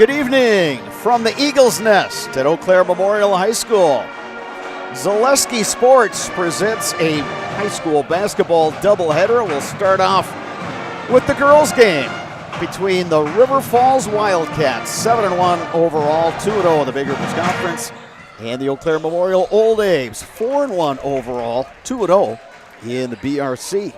Good evening from the Eagles Nest at Eau Claire Memorial High School. Zaleski Sports presents a high school basketball doubleheader. We'll start off with the girls' game between the River Falls Wildcats, 7-1 overall, 2-0 in the Big Rivers Conference, and the Eau Claire Memorial Old A's, 4-1 overall, 2-0 in the BRC.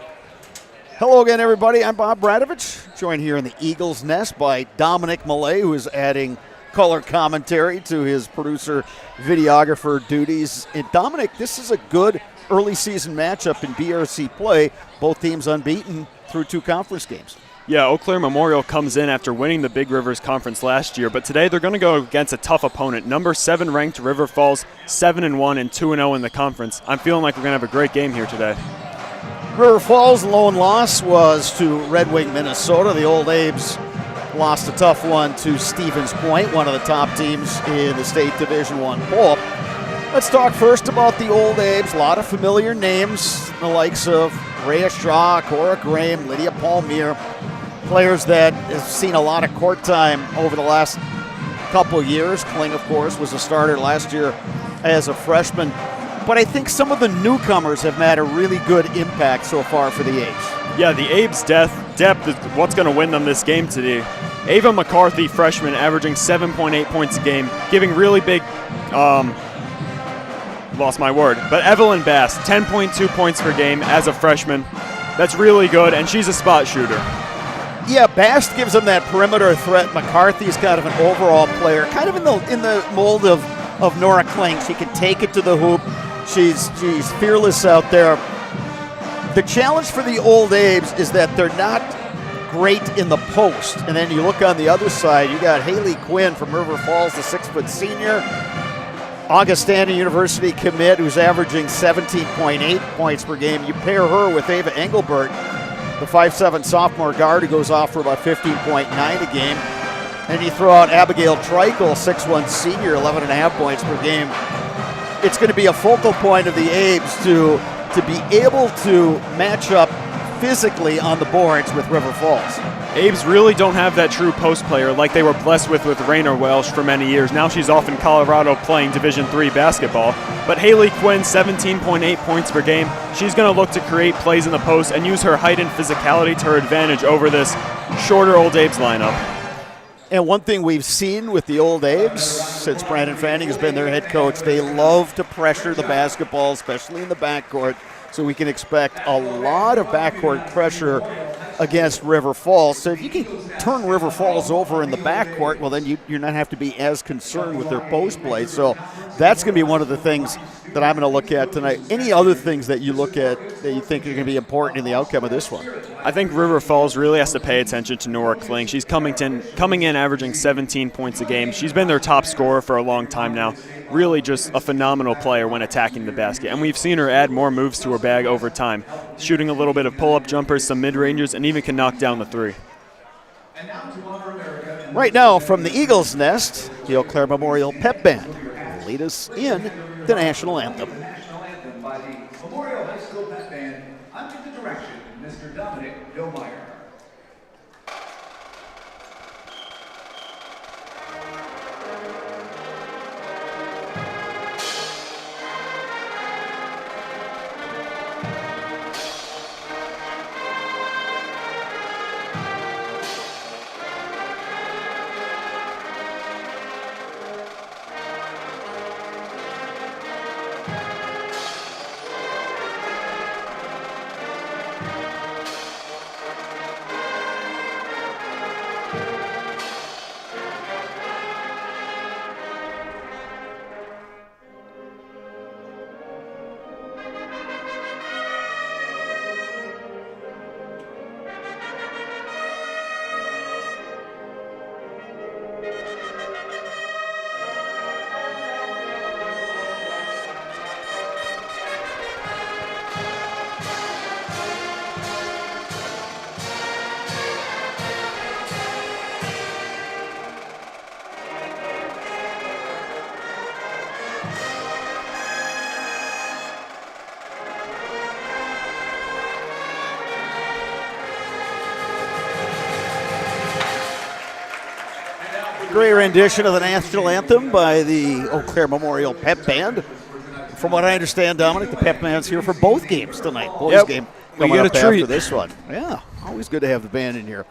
Hello again, everybody. I'm Bob Bradovich, joined here in the Eagles Nest by Dominic Millay, who is adding color commentary to his producer, videographer duties. And Dominic, this is a good early season matchup in BRC play. Both teams unbeaten through 2 conference games. Yeah, Eau Claire Memorial comes in after winning the Big Rivers Conference last year, but today they're going to go against a tough opponent. Number 7 ranked River Falls, 7-1 and 2-0 in the conference. I'm feeling like we're going to have a great game here today. River Falls' lone loss was to Red Wing, Minnesota. The Old A's lost a tough one to Stevens Point, one of the top teams in the state Division I poll. Let's talk first about the Old A's. A lot of familiar names, the likes of Rhea Shaw, Cora Graham, Lydia Palmier, players that have seen a lot of court time over the last couple of years. Kling, of course, was a starter last year as a freshman. But I think some of the newcomers have had a really good impact so far for the A's. Yeah, the A's depth is what's going to win them this game today. Ava McCarthy, freshman, averaging 7.8 points a game, giving really big, lost my word, but Evelyn Bass, 10.2 points per game as a freshman. That's really good, and she's a spot shooter. Yeah, Bass gives them that perimeter threat. McCarthy's kind of an overall player, kind of in the mold of Nora Kling. She can take it to the hoop. She's fearless out there. The challenge for the Old A's is that they're not great in the post. And then you look on the other side, you got Haley Quinn from River Falls, the 6-foot senior. Augustana University commit, who's averaging 17.8 points per game. You pair her with Ava Engelbert, the 5'7 sophomore guard who goes off for about 15.9 a game. And you throw out Abigail Treichel, 6'1 senior, 11.5 points per game. It's going to be a focal point of the A's to be able to match up physically on the boards with River Falls. A's really don't have that true post player like they were blessed with Raina Welsh for many years. Now she's off in Colorado playing Division III basketball. But Haley Quinn, 17.8 points per game. She's going to look to create plays in the post and use her height and physicality to her advantage over this shorter Old A's lineup. And one thing we've seen with the Old A's since Brandon Fanning has been their head coach, they love to pressure the basketball, especially in the backcourt. So we can expect a lot of backcourt pressure against River Falls. So if you can turn River Falls over in the backcourt, well, then you're not have to be as concerned with their post play. So that's going to be one of the things that I'm going to look at tonight. Any other things that you look at that you think are going to be important in the outcome of this one? I think River Falls really has to pay attention to Nora Kling. She's coming in averaging 17 points a game. She's been their top scorer for a long time now. Really just a phenomenal player when attacking the basket. And we've seen her add more moves to her bag over time, shooting a little bit of pull-up jumpers, some mid-rangers, and even can knock down the 3. Right now from the Eagles Nest, the Eau Claire Memorial Pep Band will lead us in the national anthem. By the Memorial High School Pep Band under the direction of Mr. Dominic Millmeyer. Great rendition of the national anthem by the Eau Claire Memorial Pep Band. From what I understand, Dominic, the Pep Band's here for both games tonight. Boys game coming up after this one. Yeah, always good to have the band in here.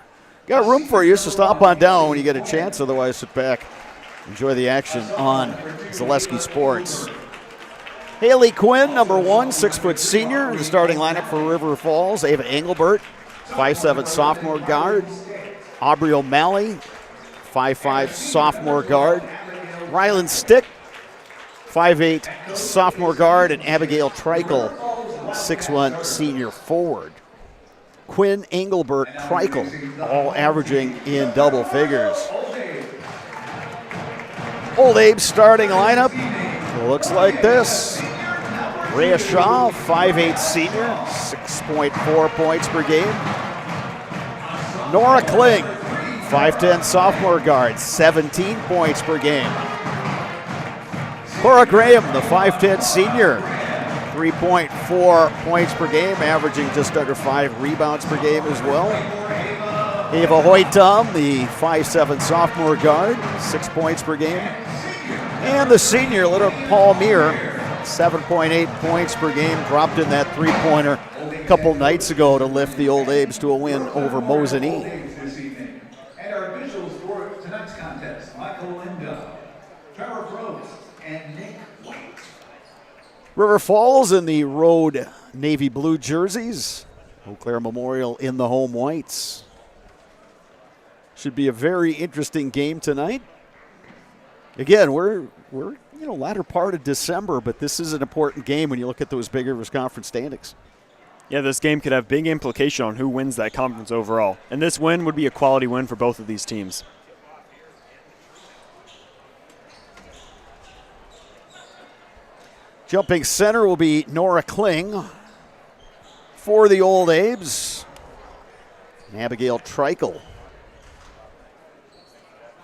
Got room for you, so stop on down when you get a chance. Otherwise, sit back, enjoy the action on Zaleski Sports. Haley Quinn, number 1, 6-foot senior in the starting lineup for River Falls. Ava Engelbert, 5'7" sophomore guard. Aubrey O'Malley, 5'5" sophomore guard. Rylan Stick, 5'8" sophomore guard, and Abigail Treichel, 6'1" senior forward. Quinn, Engelbert, Treichel, all averaging in double figures. Old Abe's starting lineup looks like this. Rhea Shaw, 5'8" senior, 6.4 points per game. Nora Kling, 5'10" sophomore guard, 17 points per game. Cora Graham, the 5'10" senior, 3.4 points per game, averaging just under 5 rebounds per game as well. Ava Hoytom, the 5'7" sophomore guard, 6 points per game. And the senior, little Paul Meir, 7.8 points per game, dropped in that three-pointer a couple nights ago to lift the Old Abes to a win over Mosinee. And our officials for tonight's contest, Michael Linda, Trevor Rhodes, and Nick White. River Falls in the road navy blue jerseys. Eau Claire Memorial in the home whites. Should be a very interesting game tonight. Again, we're latter part of December, but this is an important game when you look at those big Rivers Conference standings. Yeah, this game could have big implication on who wins that conference overall. And this win would be a quality win for both of these teams. Jumping center will be Nora Kling for the Old Abes. And Abigail Treichel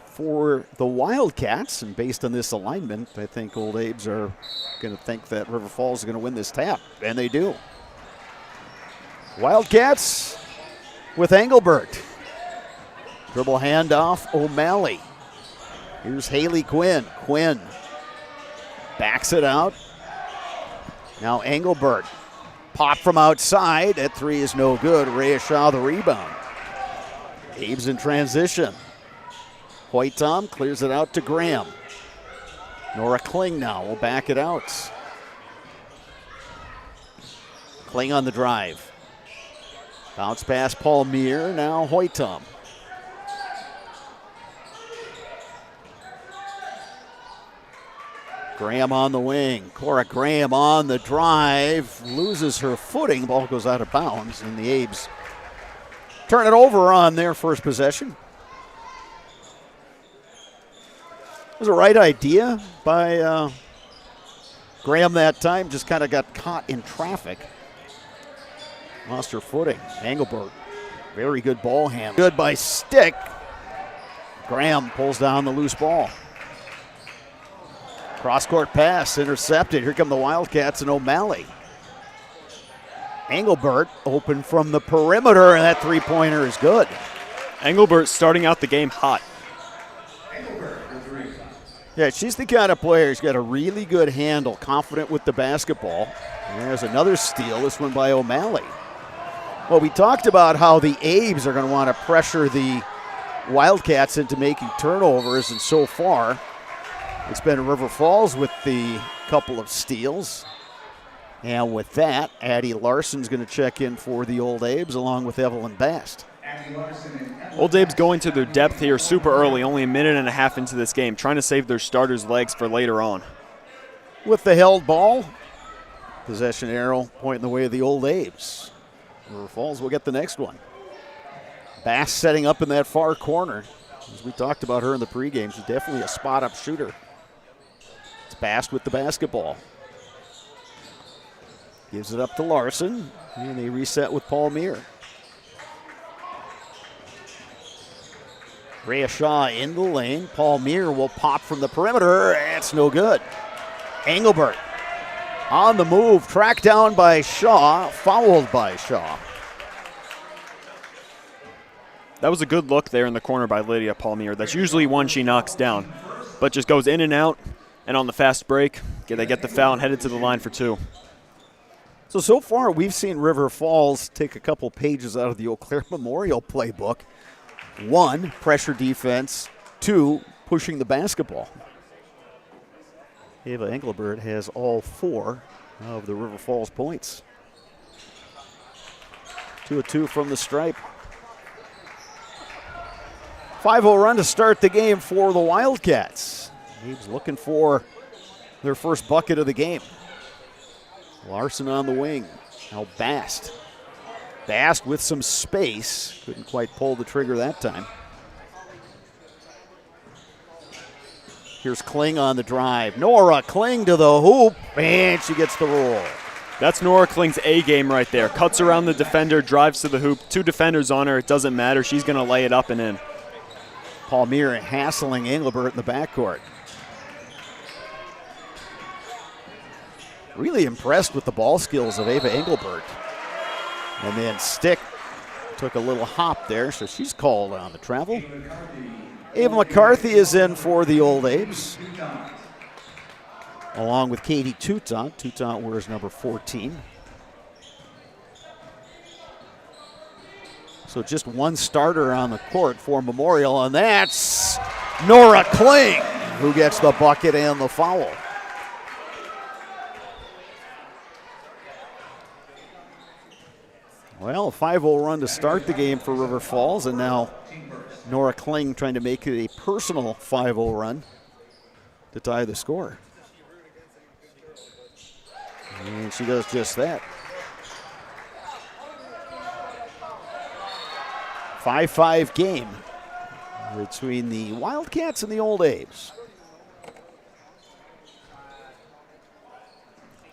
for the Wildcats. And based on this alignment, I think Old Abes are going to think that River Falls is going to win this tap. And they do. Wildcats with Engelbert. Dribble handoff, O'Malley. Here's Haley Quinn. Quinn backs it out. Now Engelbert. Pop from outside. That three is no good. Rhea Shaw the rebound. Abes in transition. Hoytom clears it out to Graham. Nora Kling now will back it out. Kling on the drive. Bounce pass, Paul Meir, now Hoytom. Graham on the wing. Cora Graham on the drive. Loses her footing. Ball goes out of bounds, and the Abes turn it over on their first possession. It was a right idea by Graham that time. Just kind of got caught in traffic. Lost her footing. Engelbert, very good ball handle. Good by Stick. Graham pulls down the loose ball. Cross-court pass, intercepted. Here come the Wildcats and O'Malley. Engelbert open from the perimeter, and that three-pointer is good. Engelbert starting out the game hot. Yeah, she's the kind of player who's got a really good handle, confident with the basketball. And there's another steal, this one by O'Malley. Well, we talked about how the Abes are going to want to pressure the Wildcats into making turnovers, and so far it's been River Falls with the couple of steals. And with that, Addie Larson's going to check in for the Old Abes along with Evelyn Bast. Old Abes going to their depth here super early, only a minute and a half into this game, trying to save their starters' legs for later on. With the held ball, possession arrow pointing the way of the Old Abes. River Falls will get the next one. Bass setting up in that far corner. As we talked about her in the pregame, she's definitely a spot-up shooter. It's Bass with the basketball. Gives it up to Larson, and they reset with Paul Meir. Rhea Shaw in the lane. Paul Meir will pop from the perimeter. It's no good. Engelbert on the move, tracked down by Shaw, fouled by Shaw. That was a good look there in the corner by Lydia Palmier. That's usually one she knocks down, but just goes in and out, and on the fast break, they get the foul and headed to the line for 2. So far we've seen River Falls take a couple pages out of the Eau Claire Memorial playbook. 1, pressure defense. 2, pushing the basketball. Ava Engelbert has all 4 of the River Falls points. 2 of 2 from the stripe. 5-0 run to start the game for the Wildcats. Abe's looking for their first bucket of the game. Larson on the wing. Now Bast. Bast with some space. Couldn't quite pull the trigger that time. Here's Kling on the drive. Nora Kling to the hoop, and she gets the roll. That's Nora Kling's A game right there. Cuts around the defender, drives to the hoop. 2 defenders on her. It doesn't matter. She's going to lay it up and in. Palmier hassling Engelbert in the backcourt. Really impressed with the ball skills of Ava Engelbert. And then Stick took a little hop there, so she's called on the travel. Ava McCarthy is in for the Old Abes, along with Katie Toutant. Toutant wears number 14. So just one starter on the court for Memorial, and that's Nora Kling, who gets the bucket and the foul. Well, a 5-0 run to start the game for River Falls, and now Nora Kling trying to make it a personal 5-0 run to tie the score. And she does just that. 5-5 game between the Wildcats and the Old Abes.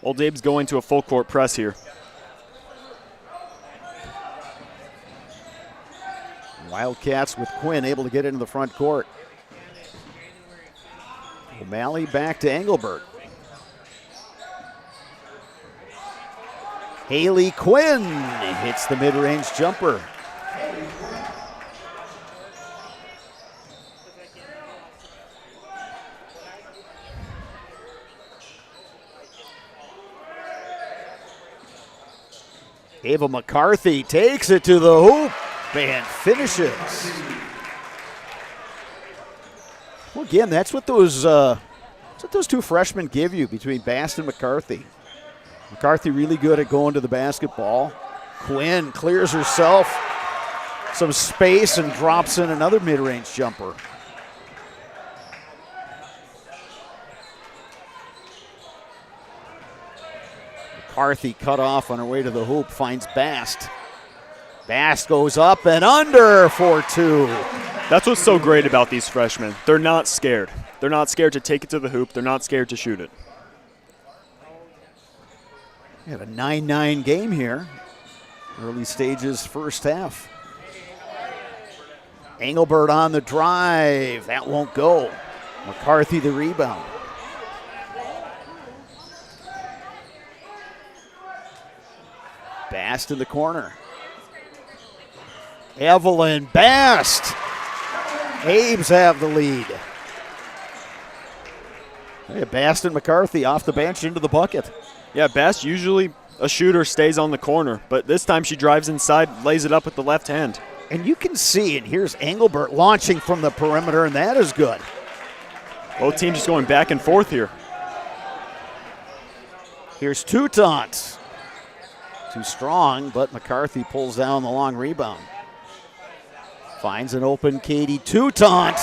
Old Abe's going to a full court press here. Wildcats with Quinn able to get into the front court. O'Malley back to Engelbert. Haley Quinn hits the mid-range jumper. Ava McCarthy takes it to the hoop and finishes. Well, again, that's what those 2 freshmen give you between Bast and McCarthy. McCarthy really good at going to the basketball. Quinn clears herself some space and drops in another mid-range jumper. McCarthy cut off on her way to the hoop, finds Bast. Bast goes up and under for 2. That's what's so great about these freshmen. They're not scared. They're not scared to take it to the hoop. They're not scared to shoot it. We have a 9-9 game here. Early stages, first half. Engelbert on the drive. That won't go. McCarthy the rebound. Bast in the corner. Evelyn Bast. Abes have the lead. Hey, Bast and McCarthy off the bench into the bucket. Yeah, Bast usually a shooter stays on the corner, but this time she drives inside, lays it up with the left hand. And you can see, and here's Engelbert launching from the perimeter, and that is good. Both teams just going back and forth here. Here's Toutant. Too strong, but McCarthy pulls down the long rebound. Finds an open Katie Toutant.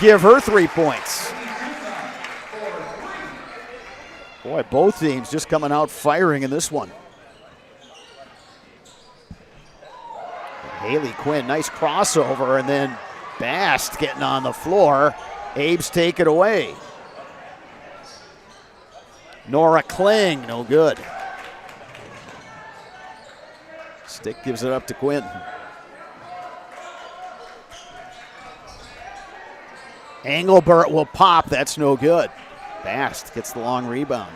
Give her 3 points. Boy, both teams just coming out firing in this one. Haley Quinn, nice crossover, and then Bast getting on the floor. Abes take it away. Nora Kling, no good. Stick gives it up to Quinn. Engelbert will pop, that's no good. Bast gets the long rebound.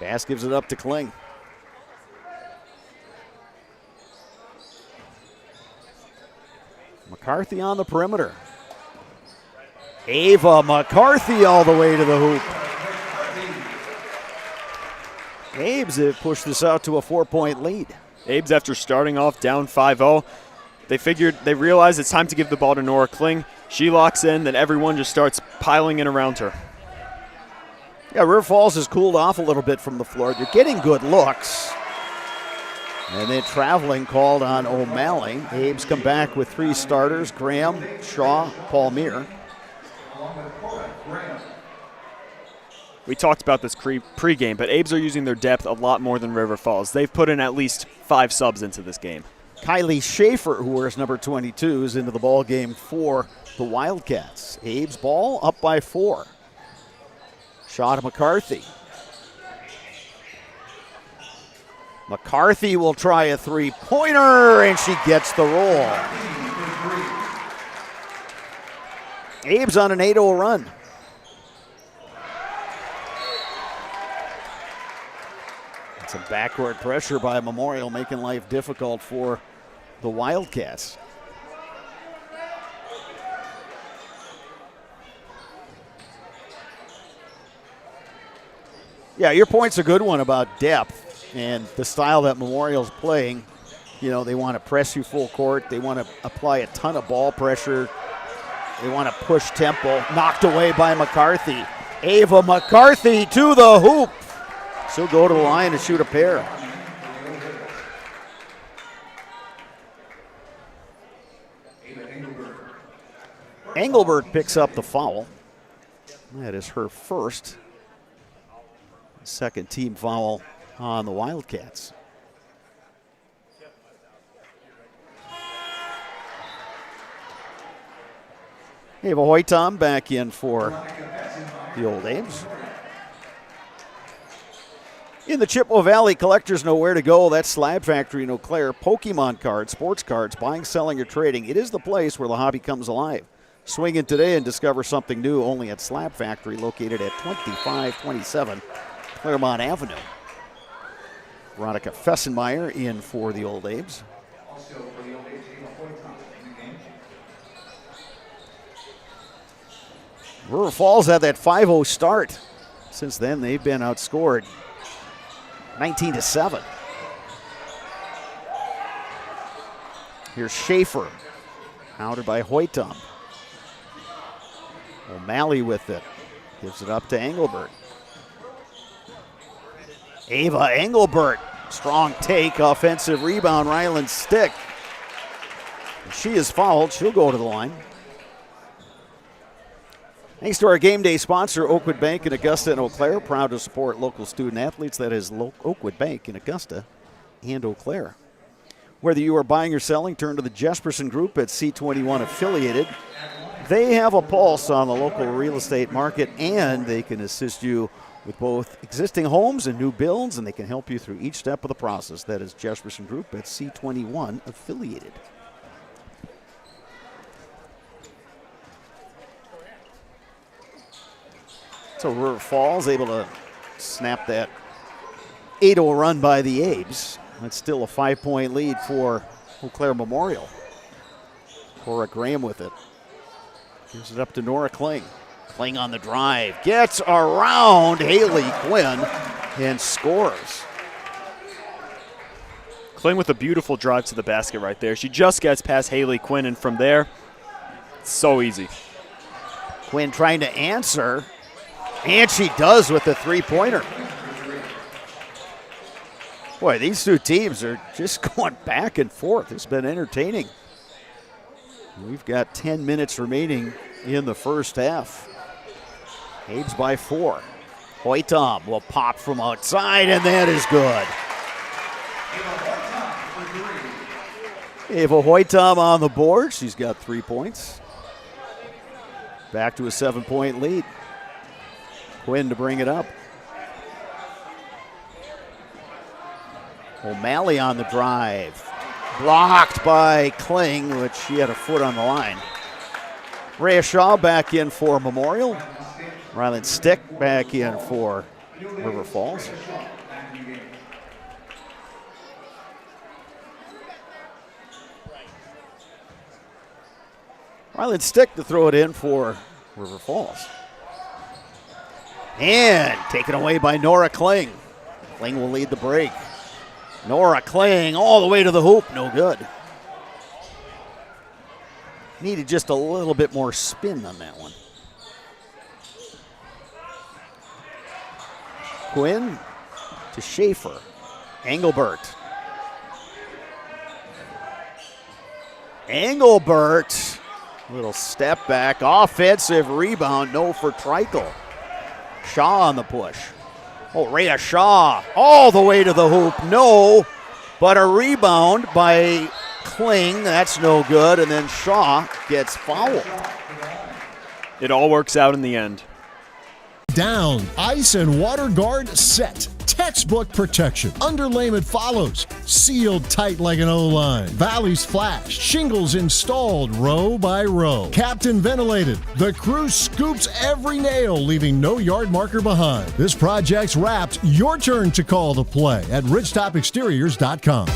Bast gives it up to Kling. McCarthy on the perimeter. Ava McCarthy all the way to the hoop. Abe's have pushed this out to a 4-point lead. Abe's, after starting off down 5-0, they realize it's time to give the ball to Nora Kling. She locks in, then everyone just starts piling in around her. Yeah, River Falls has cooled off a little bit from the floor. They're getting good looks. And then traveling called on O'Malley. Abe's come back with 3 starters: Graham, Shaw, Palmier. We talked about this pregame, but Abe's are using their depth a lot more than River Falls. They've put in at least 5 subs into this game. Kylie Schaefer, who wears number 22, is into the ball game for the Wildcats. Abe's ball up by 4. Shot to McCarthy. McCarthy will try a 3-pointer, and she gets the roll. Abe's on an 8-0 run. Some backward pressure by Memorial, making life difficult for the Wildcats. Yeah, your point's a good one about depth and the style that Memorial's playing. You know, they want to press you full court. They want to apply a ton of ball pressure. They want to push tempo. Knocked away by McCarthy. Ava McCarthy to the hoop. She'll go to the line and shoot a pair. Engelbert picks up the foul. That is her first. Second team foul on the Wildcats. Ava Hoytom back in for the Old Ames. In the Chippewa Valley, collectors know where to go. That's Slab Factory in Eau Claire. Pokemon cards, sports cards, buying, selling, or trading. It is the place where the hobby comes alive. Swing in today and discover something new only at Slab Factory, located at 2527 Claremont Avenue. Veronica Fessenmeyer in for the Old Ames. River Falls had that 5-0 start. Since then, they've been outscored 19-7. Here's Schaefer, countered by Hoytom. O'Malley with it, gives it up to Engelbert. Ava Engelbert, strong take, offensive rebound, Ryland Stick. She is fouled, she'll go to the line. Thanks to our game day sponsor, Oakwood Bank in Augusta and Eau Claire. Proud to support local student athletes. That is Oakwood Bank in Augusta and Eau Claire. Whether you are buying or selling, turn to the Jesperson Group at C21 Affiliated. They have a pulse on the local real estate market, and they can assist you with both existing homes and new builds, and they can help you through each step of the process. That is Jesperson Group at C21 Affiliated. So River Falls able to snap that 8-0 run by the Abes. That's still a 5-point lead for Eau Claire Memorial. Cora Graham with it. Gives it up to Nora Kling. Kling on the drive. Gets around Haley Quinn and scores. Kling with a beautiful drive to the basket right there. She just gets past Haley Quinn, and from there, it's so easy. Quinn trying to answer. And she does with the 3-pointer. Boy, these two teams are just going back and forth. It's been entertaining. We've got 10 minutes remaining in the first half. Abes by 4. Hoytom will pop from outside, and that is good. Ava Hoytom on the board. She's got 3 points. Back to a 7-point lead. Quinn to bring it up. O'Malley on the drive. Blocked by Kling, which she had a foot on the line. Rhea Shaw back in for Memorial. Ryland Stick back in for River Falls. Ryland Stick to throw it in for River Falls. And taken away by Nora Kling. Kling will lead the break. Nora Kling all the way to the hoop. No good. Needed just a little bit more spin on that one. Quinn to Schaefer. Engelbert. Engelbert. Little step back. Offensive rebound. No for Treichel. Shaw on the push. Oh, Rhea Shaw all the way to the hoop. No, but a rebound by Kling. That's no good. And then Shaw gets fouled. It all works out in the end. Down, ice and water guard set. Textbook protection. Underlayment follows. Sealed tight like an O-line. Valleys flashed. Shingles installed row by row. Captain ventilated. The crew scoops every nail, leaving no yard marker behind. This project's wrapped. Your turn to call the play at ridgetopexteriors.com.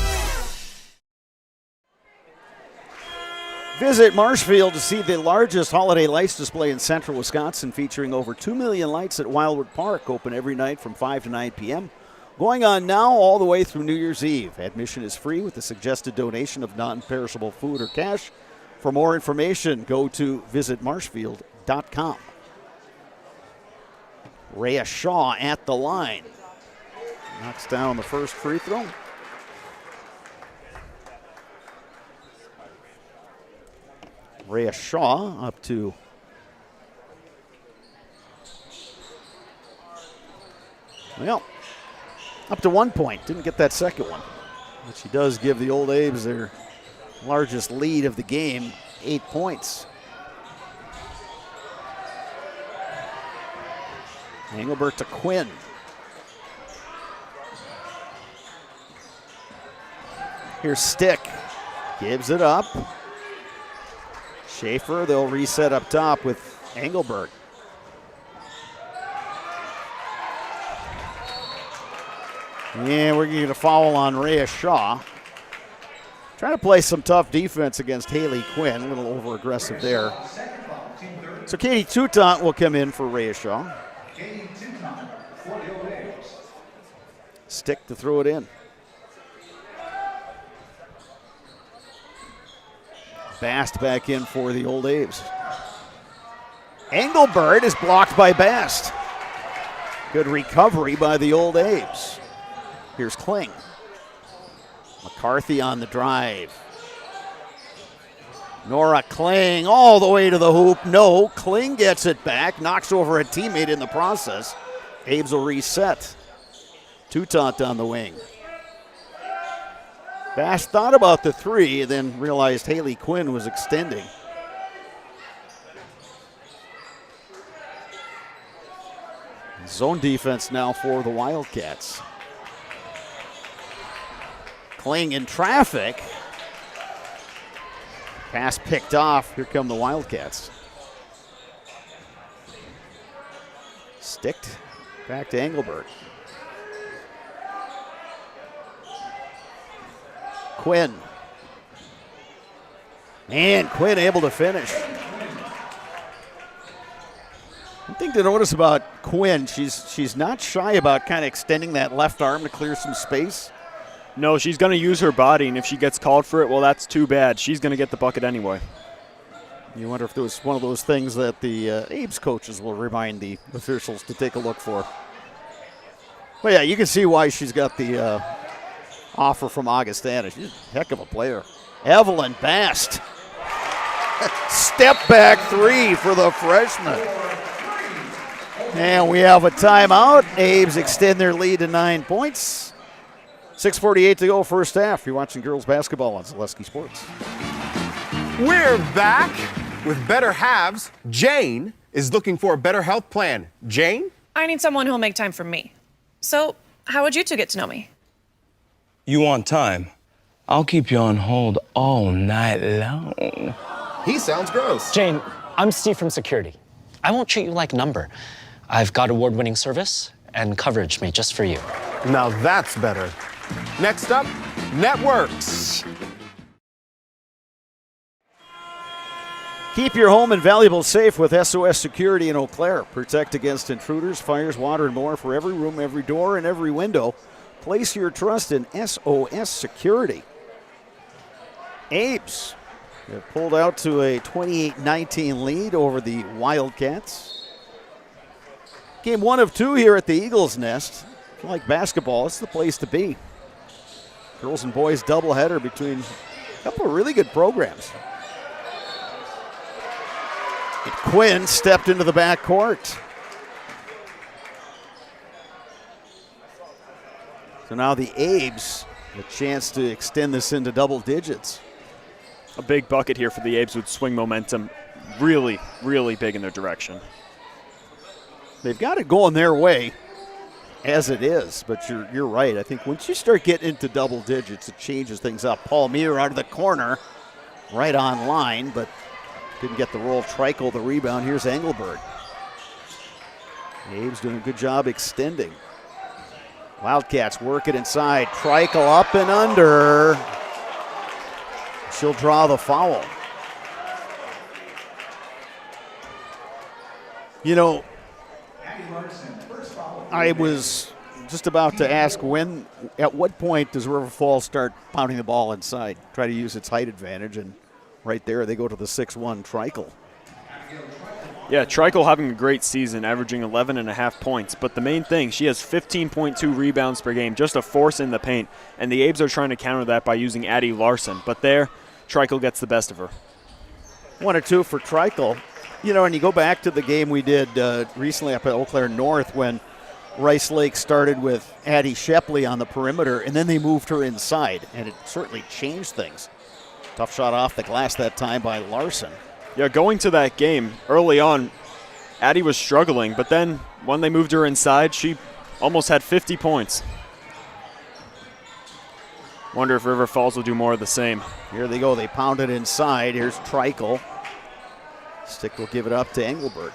Visit Marshfield to see the largest holiday lights display in central Wisconsin, featuring over 2 million lights at Wildwood Park, open every night from 5 to 9 p.m. Going on now all the way through New Year's Eve. Admission is free with a suggested donation of non-perishable food or cash. For more information, go to visitmarshfield.com. Rhea Shaw at the line. Knocks down the first free throw. Rhea Shaw up to up to 1 point. Didn't get that second one. But she does give the Old Abes their largest lead of the game, 8 points. Engelbert to Quinn. Here's Stick. Gives it up. Schaefer, they'll reset up top with Engelbert. Yeah, we're going to get a foul on Rhea Shaw. Trying to play some tough defense against Haley Quinn. A little over-aggressive there. So Katie Toutant will come in for Rhea Shaw. Stick to throw it in. Bast back in for the Old Abes. Engelbert is blocked by Bast. Good recovery by the Old Abes. Here's Kling. McCarthy on the drive. Nora Kling all the way to the hoop. No, Kling gets it back, knocks over a teammate in the process. Abes will reset. Toutant on the wing. Bass thought about the three and then realized Haley Quinn was extending. Zone defense now for the Wildcats. Kling in traffic. Pass picked off. Here come the Wildcats. Sticked back to Engelbert. Quinn. And Quinn able to finish. One thing to notice about Quinn, she's not shy about kind of extending that left arm to clear some space. No, she's going to use her body, and if she gets called for it, well, that's too bad. She's going to get the bucket anyway. You wonder if there was one of those things that the Abes coaches will remind the officials to take a look for. But yeah, you can see why she's got the offer from Augustana. She's a heck of a player. Evelyn Bast. Step back three for the freshman. And we have a timeout. Abes extend their lead to 9 points. 6:48 to go first half. You're watching girls basketball on Zaleski Sports. We're back with Better Halves. Jane is looking for a better health plan. Jane? I need someone who'll make time for me. So, how would you two get to know me? You want time? I'll keep you on hold all night long. He sounds gross. Jane, I'm Steve from security. I won't treat you like a number. I've got award-winning service and coverage made just for you. Now that's better. Next up, networks. Keep your home and valuables safe with SOS Security in Eau Claire. Protect against intruders, fires, water, and more for every room, every door, and every window. Place your trust in SOS Security. Abe's have pulled out to a 28-19 lead over the Wildcats. Game 1 of 2 here at the Eagles Nest. If you like basketball, it's the place to be. Girls and boys doubleheader between a couple of really good programs. And Quinn stepped into the backcourt. So now the Abes, a chance to extend this into double digits. A big bucket here for the Abes would swing momentum really, really big in their direction. They've got it going their way as it is, but you're right. I think once you start getting into double digits, it changes things up. Paul Muir out of the corner, right on line, but didn't get the roll. Treichel the rebound. Here's Engelberg. Abe's doing a good job extending. Wildcats work it inside. Treichel up and under. She'll draw the foul. You know, I was just about to ask at what point does River Falls start pounding the ball inside, try to use its height advantage, and right there they go to the 6'1" Treichel. Yeah, Treichel having a great season, averaging 11.5 points. But the main thing, she has 15.2 rebounds per game, just a force in the paint. And the Abes are trying to counter that by using Addie Larson. But there, Treichel gets the best of her. 1 or 2 for Treichel. You know, and you go back to the game we did recently up at Eau Claire North when Rice Lake started with Addie Shepley on the perimeter, and then they moved her inside, and it certainly changed things. Tough shot off the glass that time by Larson. Yeah, going to that game, early on, Addie was struggling, but then when they moved her inside, she almost had 50 points. Wonder if River Falls will do more of the same. Here they go. They pound it inside. Here's Treichel. Stick will give it up to Engelberg.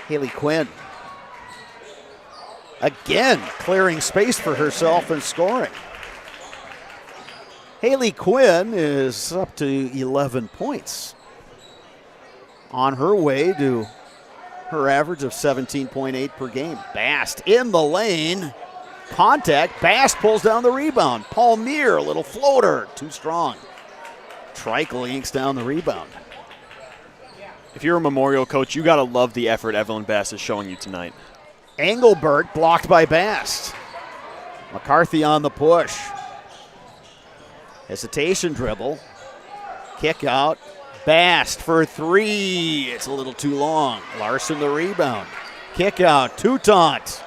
Haley Quinn. Again, clearing space for herself and scoring. Haley Quinn is up to 11 points. On her way to her average of 17.8 per game. Bast in the lane. Contact. Bast pulls down the rebound. Paul Muir, a little floater. Too strong. Treichel yanks down the rebound. If you're a Memorial coach, you got to love the effort Evelyn Bast is showing you tonight. Engelberg blocked by Bast. McCarthy on the push. Hesitation dribble. Kick out. Bast for 3. It's a little too long. Larson the rebound. Kick out. Toutant.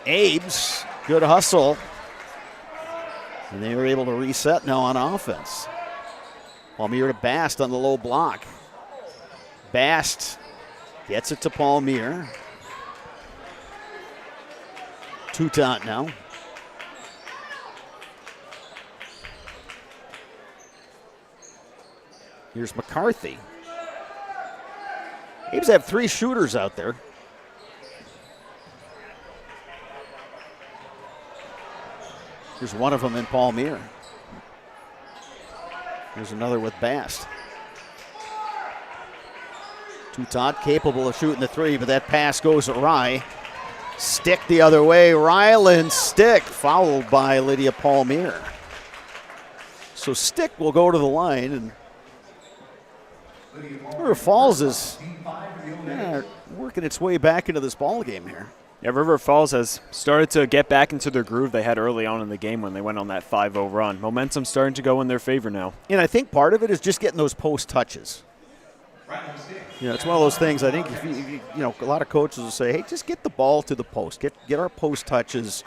Abes. Good hustle. And they were able to reset now on offense. Palmier to Bast on the low block. Bast gets it to Palmier. Toutant now. Here's McCarthy. Abes have 3 shooters out there. Here's one of them in Palmier. Here's another with Bast. Toutant capable of shooting the 3, but that pass goes awry. Stick the other way. Ryland Stick fouled by Lydia Palmier. So Stick will go to the line, and River Falls is working its way back into this ball game here. Yeah, River Falls has started to get back into their groove they had early on in the game when they went on that 5-0 run. Momentum's starting to go in their favor now. And I think part of it is just getting those post touches. You know, it's one of those things. I think if you know, a lot of coaches will say, "Hey, just get the ball to the post. Get our post touches,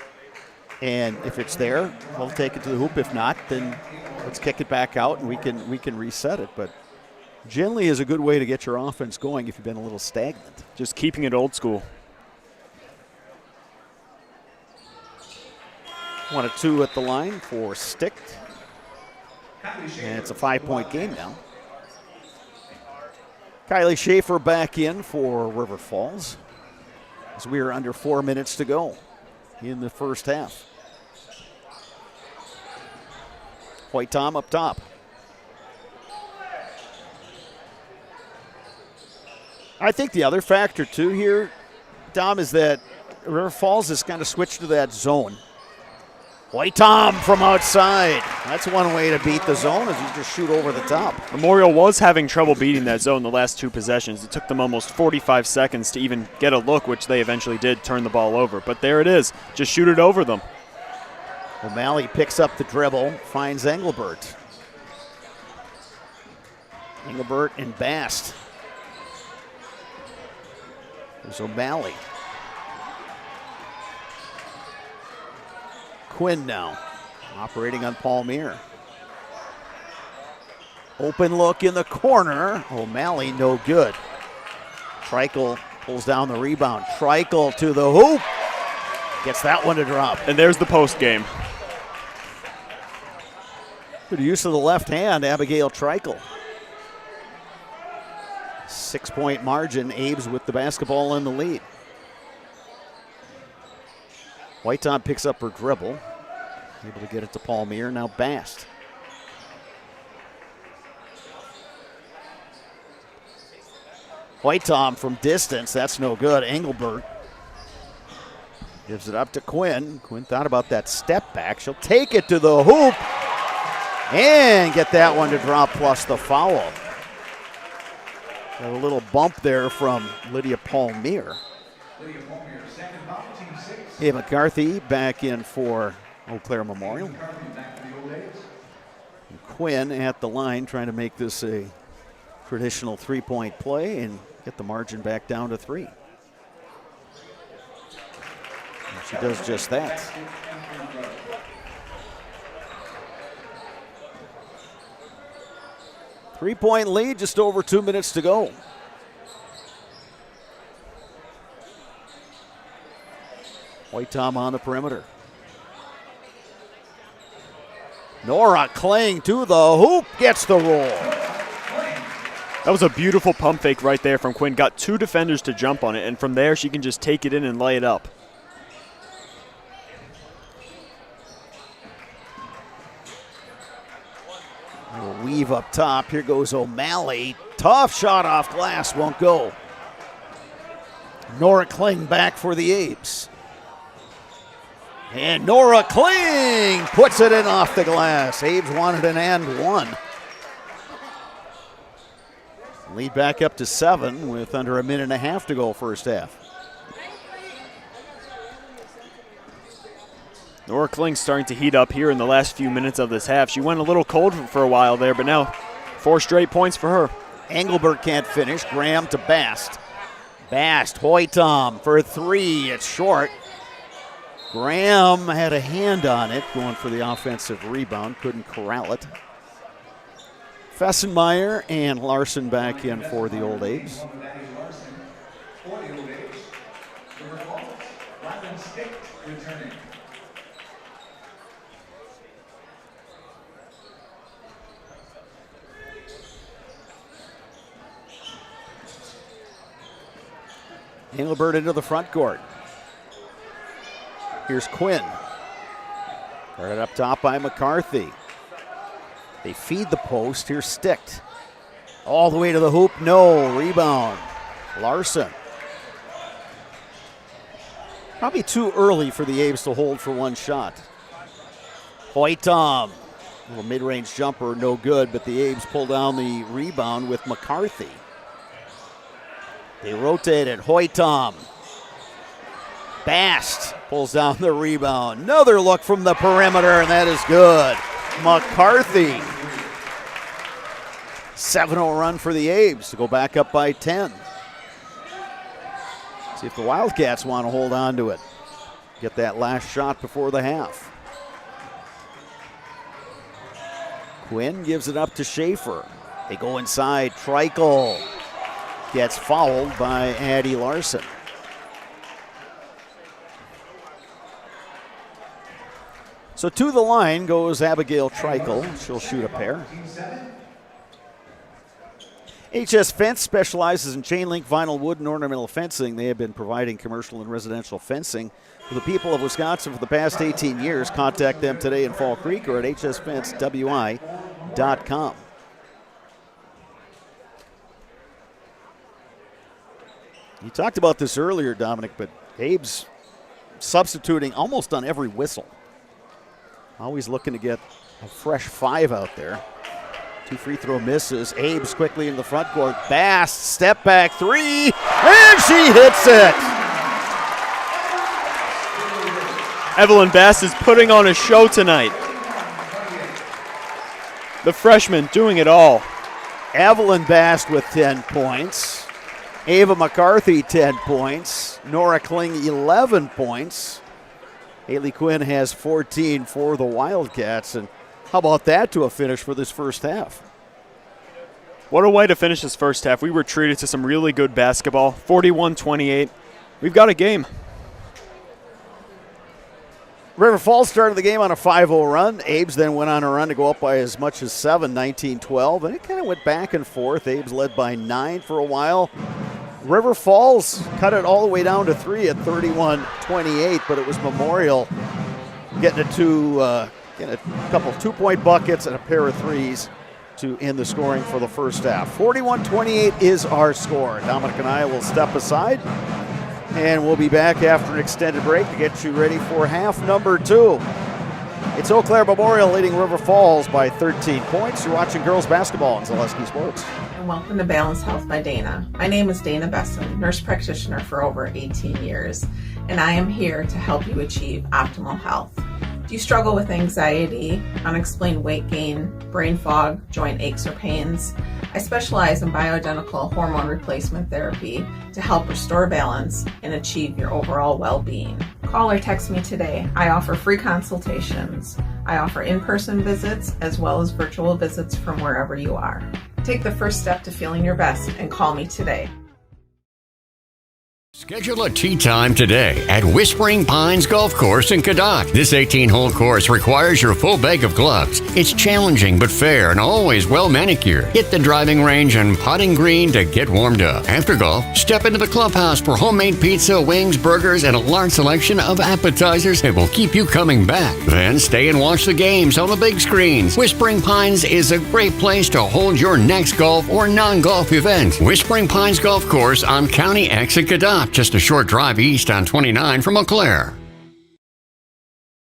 and if it's there, we'll take it to the hoop. If not, then let's kick it back out and we can reset it." But generally, is a good way to get your offense going if you've been a little stagnant. Just keeping it old school. 1 or 2 at the line for Stick. And it's a 5-point game now. Kylie Schaefer back in for River Falls as we are under 4 minutes to go in the first half. Hoytom up top. I think the other factor, too, here, Dom, is that River Falls has kind of switched to that zone. Hoytom from outside. That's one way to beat the zone, is you just shoot over the top. Memorial was having trouble beating that zone the last 2 possessions. It took them almost 45 seconds to even get a look, which they eventually did turn the ball over. But there it is. Just shoot it over them. O'Malley picks up the dribble, finds Engelbert. Engelbert and Bast. There's O'Malley. Quinn now, operating on Palmier. Open look in the corner. O'Malley no good. Treichel pulls down the rebound. Treichel to the hoop. Gets that one to drop. And there's the post game. Good use of the left hand, Abigail Treichel. 6-point margin. Abe's with the basketball in the lead. Hoytom picks up her dribble. Able to get it to Palmier. Now Bast. Hoytom from distance. That's no good. Engelbert gives it up to Quinn. Quinn thought about that step back. She'll take it to the hoop and get that one to drop, plus the foul. Got a little bump there from Lydia Palmier. Hey, McCarthy back in for Eau Claire Memorial. And Quinn at the line trying to make this a traditional three-point play and get the margin back down to 3. And she does just that. Three-point lead, just over 2 minutes to go. Hoytom on the perimeter. Nora Kling to the hoop, gets the roll. That was a beautiful pump fake right there from Quinn. Got 2 defenders to jump on it, and from there she can just take it in and lay it up. Little weave up top. Here goes O'Malley. Tough shot off glass, won't go. Nora Kling back for the Abes. And Nora Kling puts it in off the glass. Abes wanted an and one. Lead back up to 7 with under a minute and a half to go first half. Nora Kling starting to heat up here in the last few minutes of this half. She went a little cold for a while there, but now 4 straight points for her. Engelbert can't finish. Graham to Bast. Bast, Hoytom for 3. It's short. Graham had a hand on it, going for the offensive rebound. Couldn't corral it. Fessenmeyer and Larson back in for the Old Abes. Engelbert into the front court. Here's Quinn. Guarded up top by McCarthy. They feed the post. Here's Sticht. All the way to the hoop. No. Rebound. Larson. Probably too early for the Abes to hold for one shot. Hoytom. Little mid-range jumper. No good, but the Abes pull down the rebound with McCarthy. They rotate it. Hoytom. Bast pulls down the rebound. Another look from the perimeter, and that is good. McCarthy. 7-0 run for the Abes to go back up by 10. See if the Wildcats want to hold on to it. Get that last shot before the half. Quinn gives it up to Schaefer. They go inside. Treichel gets fouled by Addie Larson. So to the line goes Abigail Treichel. She'll shoot a pair. HS Fence specializes in chain link, vinyl, wood, and ornamental fencing. They have been providing commercial and residential fencing for the people of Wisconsin for the past 18 years. Contact them today in Fall Creek or at hsfencewi.com. You talked about this earlier, Dominic, but Abe's substituting almost on every whistle. Always looking to get a fresh 5 out there. 2 free throw misses. Abe's quickly in the front court. Bass, step back 3, and she hits it. Evelyn Bass is putting on a show tonight. The freshman doing it all. Evelyn Bass with 10 points. Ava McCarthy, 10 points. Nora Kling, 11 points. Haley Quinn has 14 for the Wildcats. And how about that to a finish for this first half? What a way to finish this first half. We were treated to some really good basketball. 41-28. We've got a game. River Falls started the game on a 5-0 run. Abe's then went on a run to go up by as much as 7, 19-12. And it kind of went back and forth. Abe's led by 9 for a while. River Falls cut it all the way down to 3 at 31-28, but it was Memorial getting a couple 2-point buckets and a pair of threes to end the scoring for the first half. 41-28 is our score. Dominic and I will step aside, and we'll be back after an extended break to get you ready for half number 2. It's Eau Claire Memorial leading River Falls by 13 points. You're watching girls basketball on Zaleski Sports. And welcome to Balanced Health by Dana. My name is Dana Besson, nurse practitioner for over 18 years, and I am here to help you achieve optimal health. Do you struggle with anxiety, unexplained weight gain, brain fog, joint aches or pains? I specialize in bioidentical hormone replacement therapy to help restore balance and achieve your overall well-being. Call or text me today. I offer free consultations. I offer in-person visits as well as virtual visits from wherever you are. Take the first step to feeling your best and call me today. Schedule a tee time today at Whispering Pines Golf Course in Cadott. This 18-hole course requires your full bag of gloves. It's challenging but fair and always well manicured. Hit the driving range and putting green to get warmed up. After golf, step into the clubhouse for homemade pizza, wings, burgers, and a large selection of appetizers that will keep you coming back. Then stay and watch the games on the big screens. Whispering Pines is a great place to hold your next golf or non-golf event. Whispering Pines Golf Course on County X at Cadott. Just a short drive east on 29 from Eau Claire.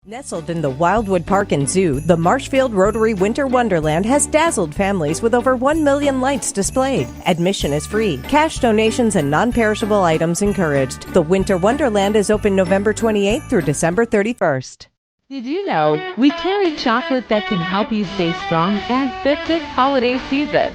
Nestled in the Wildwood Park and Zoo, the Marshfield Rotary Winter Wonderland has dazzled families with over 1 million lights displayed. Admission is free. Cash donations and non-perishable items encouraged. The Winter Wonderland is open November 28th through December 31st. Did you know we carry chocolate that can help you stay strong and fit this holiday season?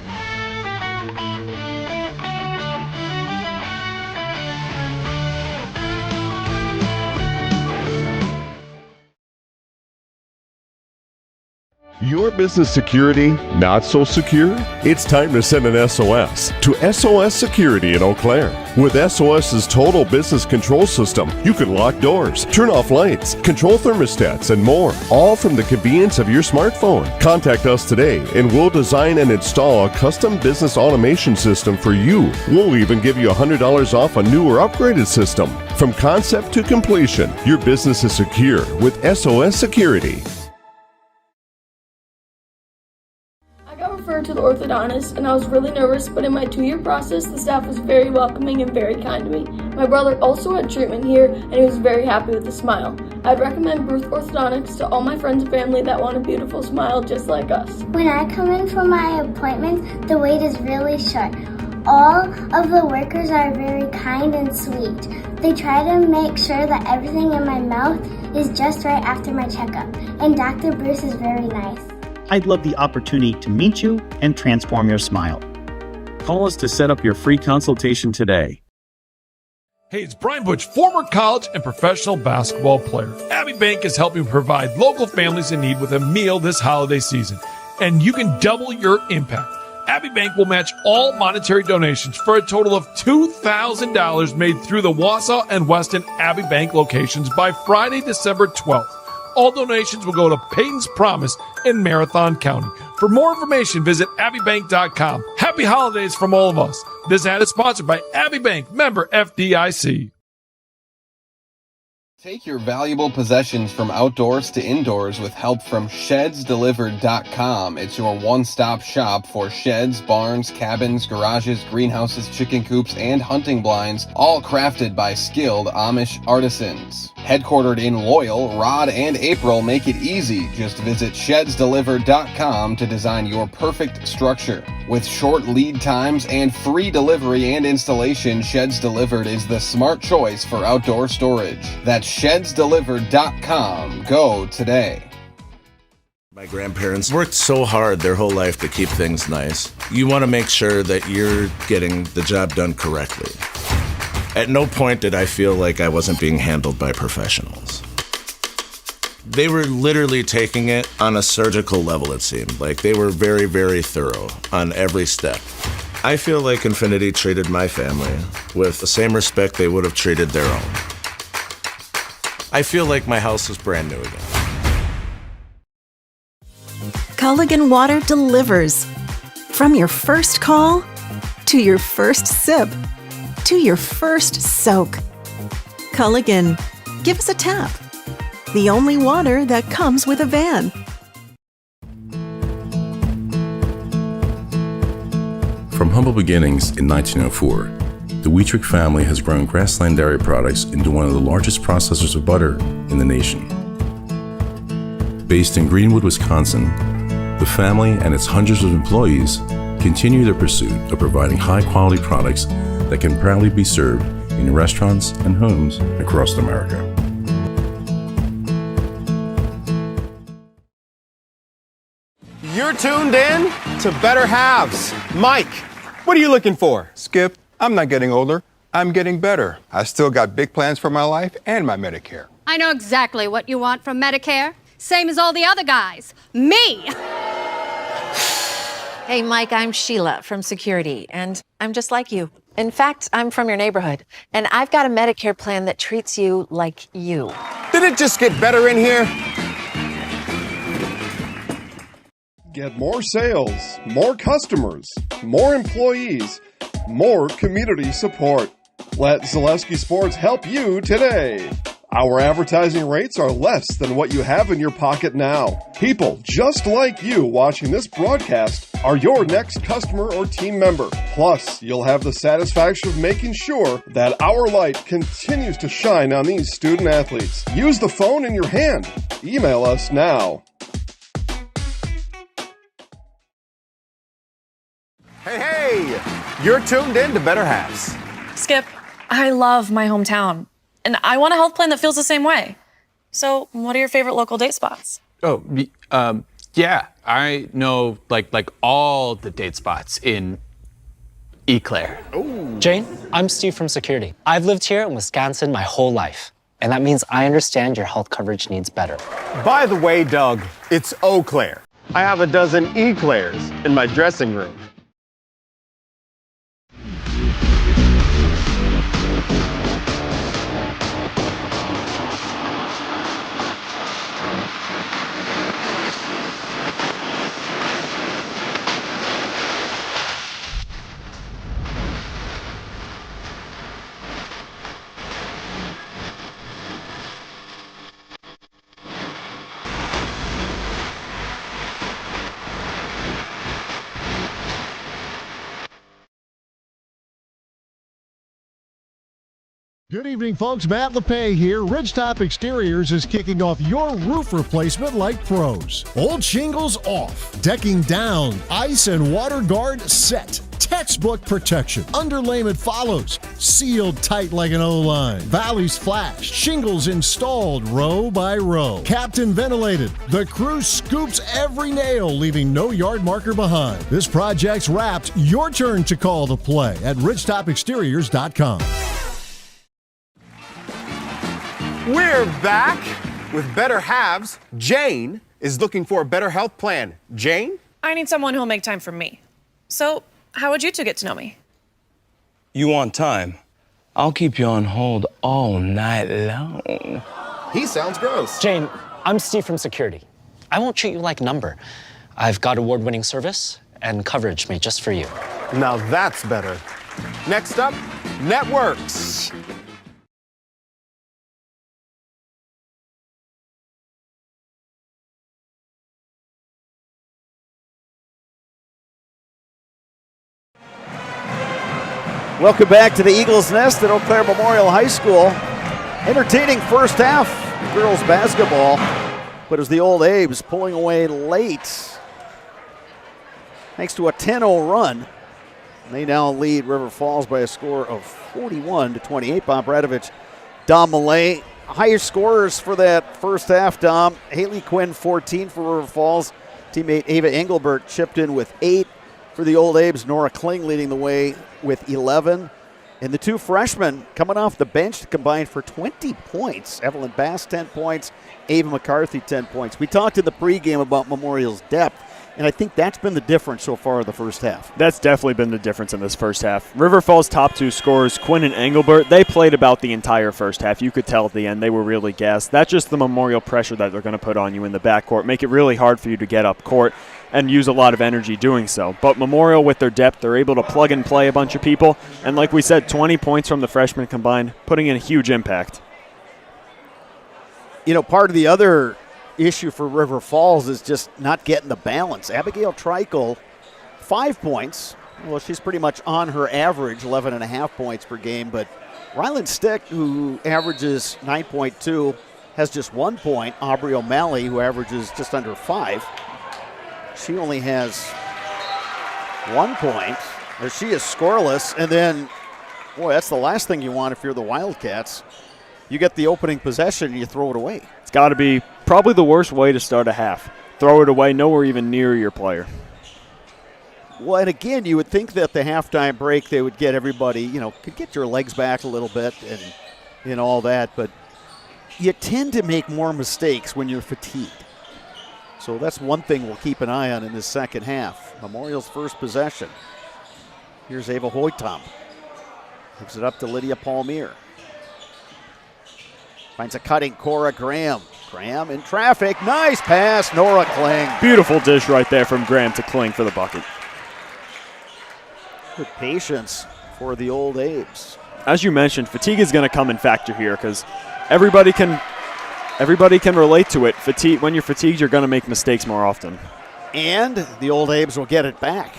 Your business security not so secure? It's time to send an SOS to SOS Security in Eau Claire. With SOS's total business control system, you can lock doors, turn off lights, control thermostats, and more, all from the convenience of your smartphone. Contact us today and we'll design and install a custom business automation system for you. We'll even give you $100 off a new or upgraded system. From concept to completion, your business is secure with SOS Security. To the orthodontist, and I was really nervous, but in my 2-year process, the staff was very welcoming and very kind to me. My brother also had treatment here, and he was very happy with the smile. I'd recommend Bruce Orthodontics to all my friends and family that want a beautiful smile just like us. When I come in for my appointments, the wait is really short. All of the workers are very kind and sweet. They try to make sure that everything in my mouth is just right after my checkup, and Dr. Bruce is very nice. I'd love the opportunity to meet you and transform your smile. Call us to set up your free consultation today. Hey, it's Brian Butch, former college and professional basketball player. Abbey Bank is helping provide local families in need with a meal this holiday season, and you can double your impact. Abbey Bank will match all monetary donations for a total of $2,000 made through the Wausau and Weston Abbey Bank locations by Friday, December 12th. All donations will go to Peyton's Promise in Marathon County. For more information, visit abbeybank.com. Happy holidays from all of us. This ad is sponsored by Abbey Bank, member FDIC. Take your valuable possessions from outdoors to indoors with help from ShedsDelivered.com. It's your one-stop shop for sheds, barns, cabins, garages, greenhouses, chicken coops, and hunting blinds, all crafted by skilled Amish artisans. Headquartered in Loyal, Rod and April make it easy. Just visit ShedsDelivered.com to design your perfect structure. With short lead times and free delivery and installation, Sheds Delivered is the smart choice for outdoor storage. That's ShedsDelivered.com. Go today. My grandparents worked so hard their whole life to keep things nice. You want to make sure that you're getting the job done correctly. At no point did I feel like I wasn't being handled by professionals. They were literally taking it on a surgical level, it seemed. Like they were very, very thorough on every step. I feel like Infinity treated my family with the same respect they would have treated their own. I feel like my house is brand new again. Culligan Water delivers. From your first call, to your first sip, to your first soak. Culligan, give us a tap. The only water that comes with a van. From humble beginnings in 1904, the Wheatrick family has grown Grassland Dairy Products into one of the largest processors of butter in the nation. Based in Greenwood, Wisconsin, the family and its hundreds of employees continue their pursuit of providing high-quality products that can proudly be served in restaurants and homes across America. You're tuned in to Better Halves. Mike, what are you looking for? Skip, I'm not getting older. I'm getting better. I still got big plans for my life and my Medicare. I know exactly what you want from Medicare. Same as all the other guys. Me! Hey, Mike, I'm Sheila from Security, and I'm just like you. In fact, I'm from your neighborhood, and I've got a Medicare plan that treats you like you. Did it just get better in here? Get more sales, more customers, more employees, more community support. Let Zaleski Sports help you today. Our advertising rates are less than what you have in your pocket now. People just like you watching this broadcast are your next customer or team member. Plus, you'll have the satisfaction of making sure that our light continues to shine on these student athletes. Use the phone in your hand. Email us now. Hey, you're tuned in to Better Halves. Skip, I love my hometown, and I want a health plan that feels the same way. So, what are your favorite local date spots? Oh, yeah, I know like all the date spots in Eau Claire. Jane, I'm Steve from Security. I've lived here in Wisconsin my whole life, and that means I understand your health coverage needs better. By the way, Doug, it's Eau Claire. I have a dozen Eclairs in my dressing room. Good evening, folks. Matt LePay here. Ridgetop Exteriors is kicking off your roof replacement like pros. Old shingles off, decking down, ice and water guard set. Textbook protection. Underlayment follows. Sealed tight like an O-line. Valleys flashed. Shingles installed row by row. Captain ventilated. The crew scoops every nail, leaving no yard marker behind. This project's wrapped. Your turn to call the play at ridgetopexteriors.com. We're back with Better Halves. Jane is looking for a better health plan. Jane? I need someone who'll make time for me. So, how would you two get to know me? You want time? I'll keep you on hold all night long. He sounds gross. Jane, I'm Steve from Security. I won't treat you like a number. I've got award-winning service and coverage made just for you. Now that's better. Next up, networks. Welcome back to the Eagles Nest at Eau Claire Memorial High School. Entertaining first half girls basketball, but as the Old Abe's pulling away late, thanks to a 10-0 run, they now lead River Falls by a score of 41-28. Bob Radovich, Dom Millay, highest scorers for that first half. Dom, Haley Quinn, 14 for River Falls. Teammate Ava Engelbert chipped in with 8. For the Old Abe's, Nora Kling leading the way with 11. And the two freshmen coming off the bench combined for 20 points. Evelyn Bass, 10 points. Ava McCarthy, 10 points. We talked in the pregame about Memorial's depth, and I think that's been the difference so far in the first half. That's definitely been the difference in this first half. River Falls' top two scorers, Quinn and Engelbert, they played about the entire first half. You could tell at the end they were really gassed. That's just the Memorial pressure that they're going to put on you in the backcourt, make it really hard for you to get up court and use a lot of energy doing so. But Memorial, with their depth, they're able to plug and play a bunch of people. And like we said, 20 points from the freshmen combined, putting in a huge impact. You know, part of the other issue for River Falls is just not getting the balance. Abigail Treichel, 5 points. Well, she's pretty much on her average, 11.5 points per game. But Ryland Stick, who averages 9.2, has just 1 point. Aubrey O'Malley, who averages just under 5. She only has 1 point. She is scoreless. And then, boy, that's the last thing you want if you're the Wildcats. You get the opening possession and you throw it away. It's got to be probably the worst way to start a half. Throw it away, nowhere even near your player. Well, and again, you would think that the halftime break they would get everybody, could get your legs back a little bit and all that. But you tend to make more mistakes when you're fatigued. So that's one thing we'll keep an eye on in this second half. Memorial's first possession. Here's Ava Hoytom. Gives it up to Lydia Palmier. Finds a cutting Cora Graham. Graham in traffic. Nice pass, Nora Kling. Beautiful dish right there from Graham to Kling for the bucket. Good patience for the Old Abes. As you mentioned, fatigue is going to come in factor here because everybody can relate to it. Fatigue. When you're fatigued, you're going to make mistakes more often. And the Old Abes will get it back.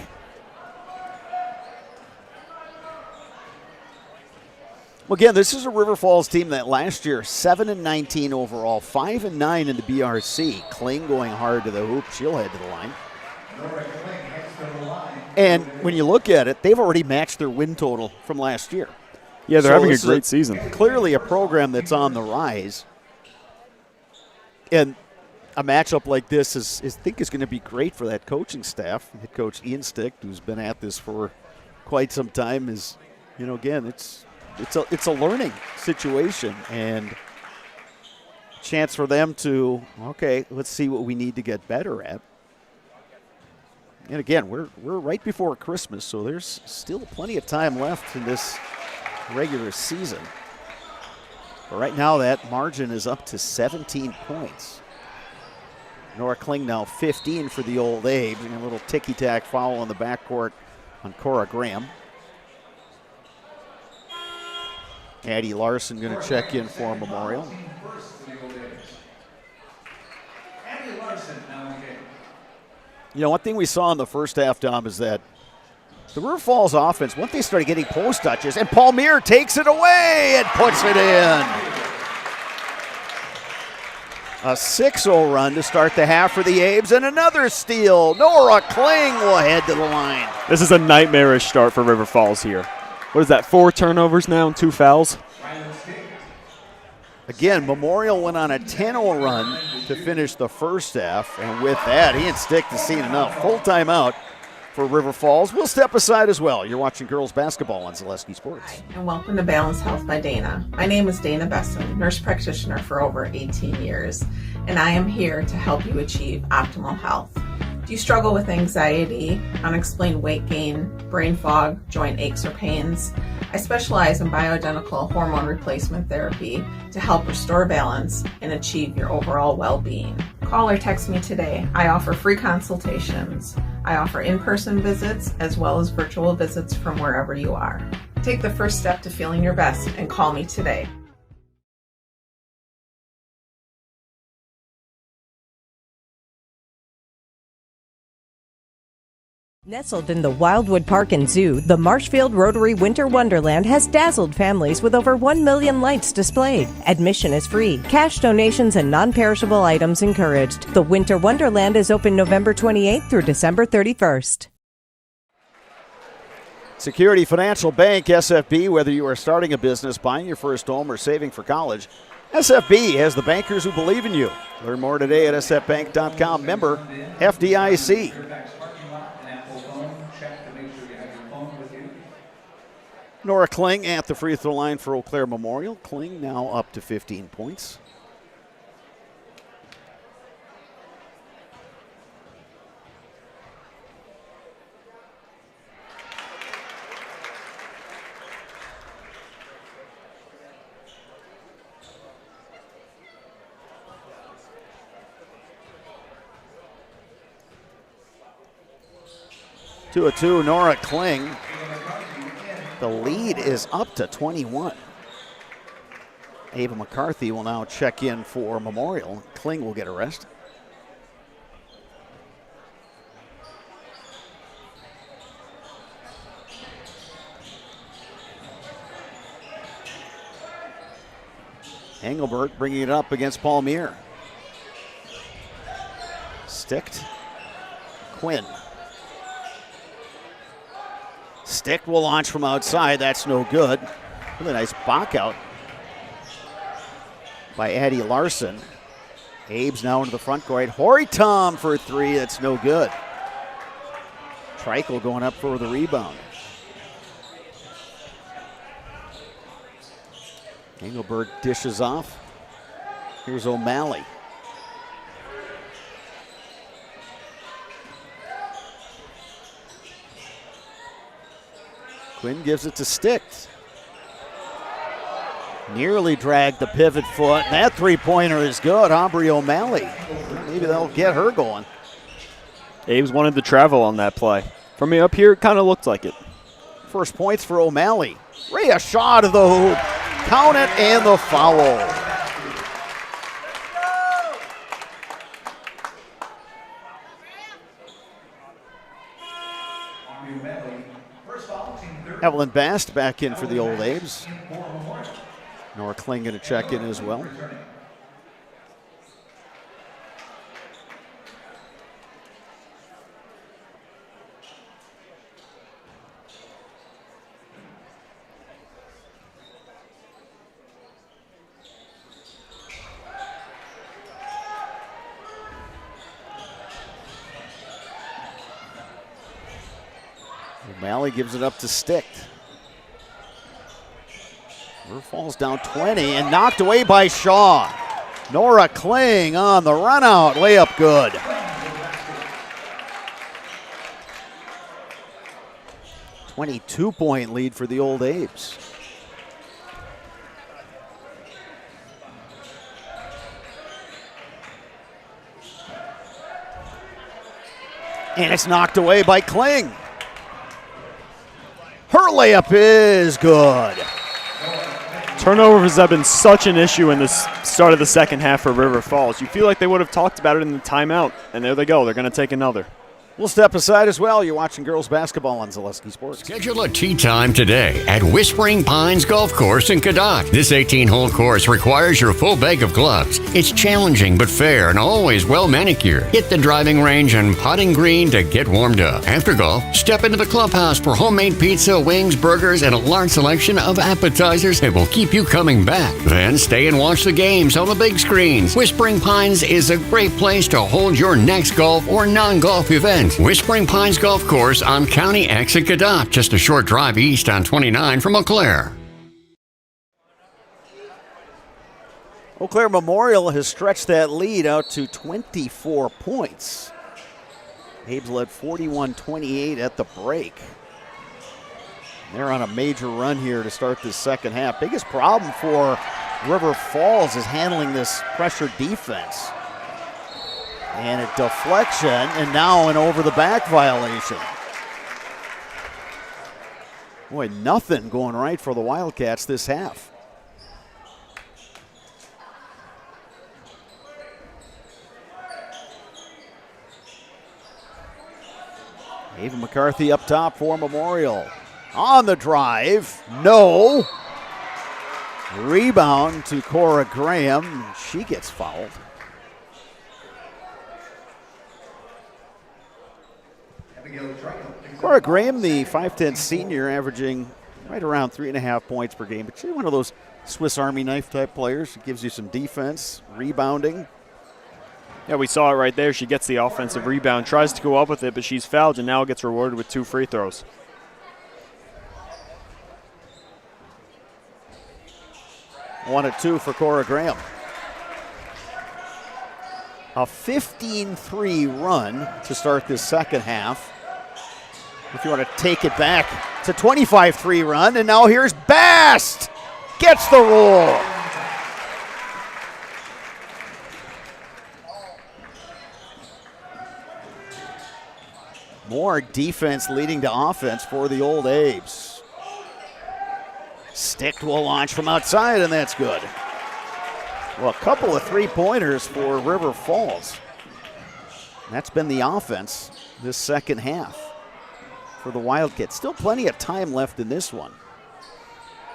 Well, again, this is a River Falls team that last year, 7-19 overall, 5-9 in the BRC. Kling going hard to the hoop. She'll head to the line. And when you look at it, they've already matched their win total from last year. Yeah, they're having a great season. Clearly a program that's on the rise. And a matchup like this is going to be great for that coaching staff. Head coach Ian Stick, who's been at this for quite some time, is, again, it's a learning situation and chance for them to, okay, let's see what we need to get better at. And again, we're right before Christmas, so there's still plenty of time left in this regular season. But right now that margin is up to 17 points. Nora Kling now 15 for the Old Abes, and a little ticky-tack foul on the backcourt on Cora Graham. Addie Larson going to check in for Memorial. One thing we saw in the first half, Dom, is that the River Falls offense, once they started getting post touches, and Palmier takes it away and puts it in. A 6-0 run to start the half for the Abes, and another steal. Nora Kling will head to the line. This is a nightmarish start for River Falls here. What is that, 4 turnovers now and 2 fouls? Again, Memorial went on a 10-0 run to finish the first half, and with that, Ian Stick has seen enough. Full timeout for River Falls. We'll step aside as well. You're watching girls basketball on Zaleski Sports. And welcome to Balanced Health by Dana. My name is Dana Besson, nurse practitioner for over 18 years, and I am here to help you achieve optimal health. Do you struggle with anxiety, unexplained weight gain, brain fog, joint aches or pains? I specialize in bioidentical hormone replacement therapy to help restore balance and achieve your overall well-being. Call or text me today. I offer free consultations. I offer in-person visits as well as virtual visits from wherever you are. Take the first step to feeling your best and call me today. Nestled in the Wildwood Park and Zoo, the Marshfield Rotary Winter Wonderland has dazzled families with over 1 million lights displayed. Admission is free. Cash donations and non-perishable items encouraged. The Winter Wonderland is open November 28th through December 31st. Security Financial Bank, SFB, whether you are starting a business, buying your first home, or saving for college, SFB has the bankers who believe in you. Learn more today at sfbank.com. Member FDIC. Nora Kling at the free throw line for Eau Claire Memorial. Kling now up to 15 points. To a 2, Nora Kling. The lead is up to 21. Ava McCarthy will now check in for Memorial. Kling will get a rest. Engelbert bringing it up against Palmier. Sticked. Quinn. Stick will launch from outside. That's no good. Really nice block out by Addie Larson. Abe's now into the front court. Horry Tom for a 3. That's no good. Treichel going up for the rebound. Engelbert dishes off. Here's O'Malley. Quinn gives it to Sticks. Nearly dragged the pivot foot. That three-pointer is good. Aubrey O'Malley. Maybe that'll get her going. Abe's wanted to travel on that play. From me up here, it kind of looked like it. First points for O'Malley. Rhea Shaw to the hoop. Count it and the foul. Evelyn Bast back in for the Old Abes. Nora Kling going to check in as well. O'Malley gives it up to Stick. River Falls down 20 and knocked away by Shaw. Nora Kling on the run out. Layup good. .22 lead for the Old Abes. And it's knocked away by Kling. Her layup is good. Turnovers have been such an issue in the start of the second half for River Falls. You feel like they would have talked about it in the timeout, and there they go. They're going to take another. We'll step aside as well. You're watching girls basketball on Zaleski Sports. Schedule a tee time today at Whispering Pines Golf Course in Cadott. This 18-hole course requires your full bag of gloves. It's challenging but fair and always well manicured. Hit the driving range and putting green to get warmed up. After golf, step into the clubhouse for homemade pizza, wings, burgers, and a large selection of appetizers that will keep you coming back. Then stay and watch the games on the big screens. Whispering Pines is a great place to hold your next golf or non-golf event. Whispering Pines Golf Course on County Exit Cadott, just a short drive east on 29 from Eau Claire. Eau Claire Memorial has stretched that lead out to 24 points. Abes led 41-28 at the break. They're on a major run here to start this second half. Biggest problem for River Falls is handling this pressure defense. And a deflection, and now an over-the-back violation. Boy, nothing going right for the Wildcats this half. Ava McCarthy up top for Memorial. On the drive, no. Rebound to Cora Graham. She gets fouled. Cora Graham, the 5'10 senior, averaging right around 3.5 points per game. But she's one of those Swiss Army knife type players. She gives you some defense, rebounding. Yeah, we saw it right there. She gets the offensive rebound, tries to go up with it, but she's fouled and now gets rewarded with 2 free throws. One at 2 for Cora Graham. A 15-3 run to start this second half. If you want to take it back, it's a 25-3 run, and now here's Bast. Gets the roll. More defense leading to offense for the Old Abes. Stick will launch from outside, and that's good. Well, a couple of three-pointers for River Falls. That's been the offense this second half for the Wildcats. Still plenty of time left in this one.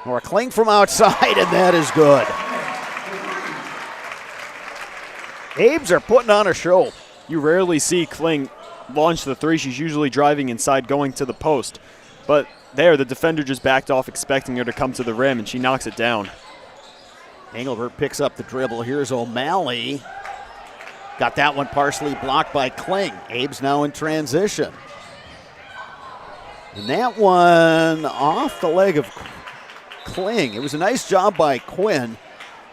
Or a cling from outside, and that is good. Abes are putting on a show. You rarely see Kling launch the three. She's usually driving inside, going to the post. But there, the defender just backed off, expecting her to come to the rim, and she knocks it down. Engelbert picks up the dribble. Here's O'Malley. Got that one partially blocked by Kling. Abes now in transition. And that one off the leg of Kling. It was a nice job by Quinn.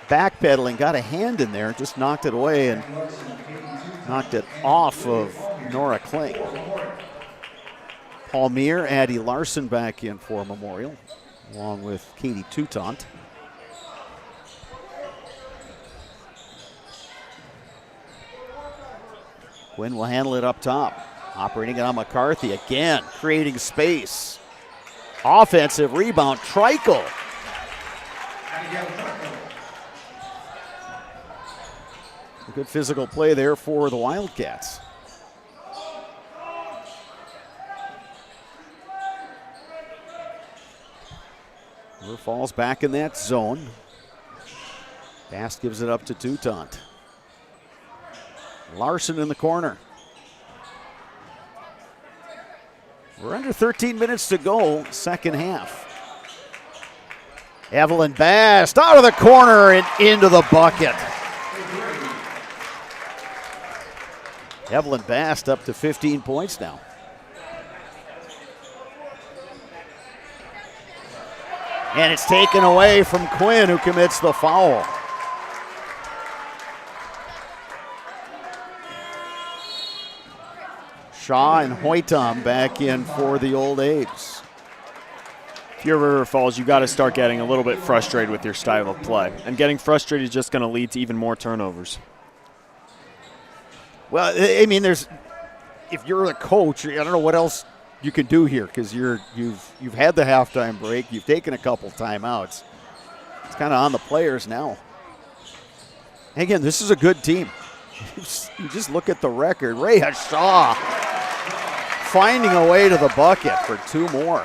Backpedaling, got a hand in there, just knocked it away and knocked it off of Nora Kling. Paul Meir, Addie Larson back in for Memorial, along with Katie Toutant. Quinn will handle it up top. Operating it on McCarthy again, creating space. Offensive rebound, Treichel. A good physical play there for the Wildcats. River Falls back in that zone. Bast gives it up to Toutant. Larson in the corner. We're under 13 minutes to go, second half. Evelyn Bast out of the corner and into the bucket. Evelyn Bast up to 15 points now. And it's taken away from Quinn, who commits the foul. Shaw and Hoytom back in for the Old Abes. If you're River Falls, you got to start getting a little bit frustrated with your style of play. And getting frustrated is just going to lead to even more turnovers. Well, I mean, if you're the coach, I don't know what else you can do here, because you've had the halftime break, you've taken a couple timeouts. It's kind of on the players now. And again, this is a good team. You just look at the record. Rhea Shaw finding a way to the bucket for 2 more.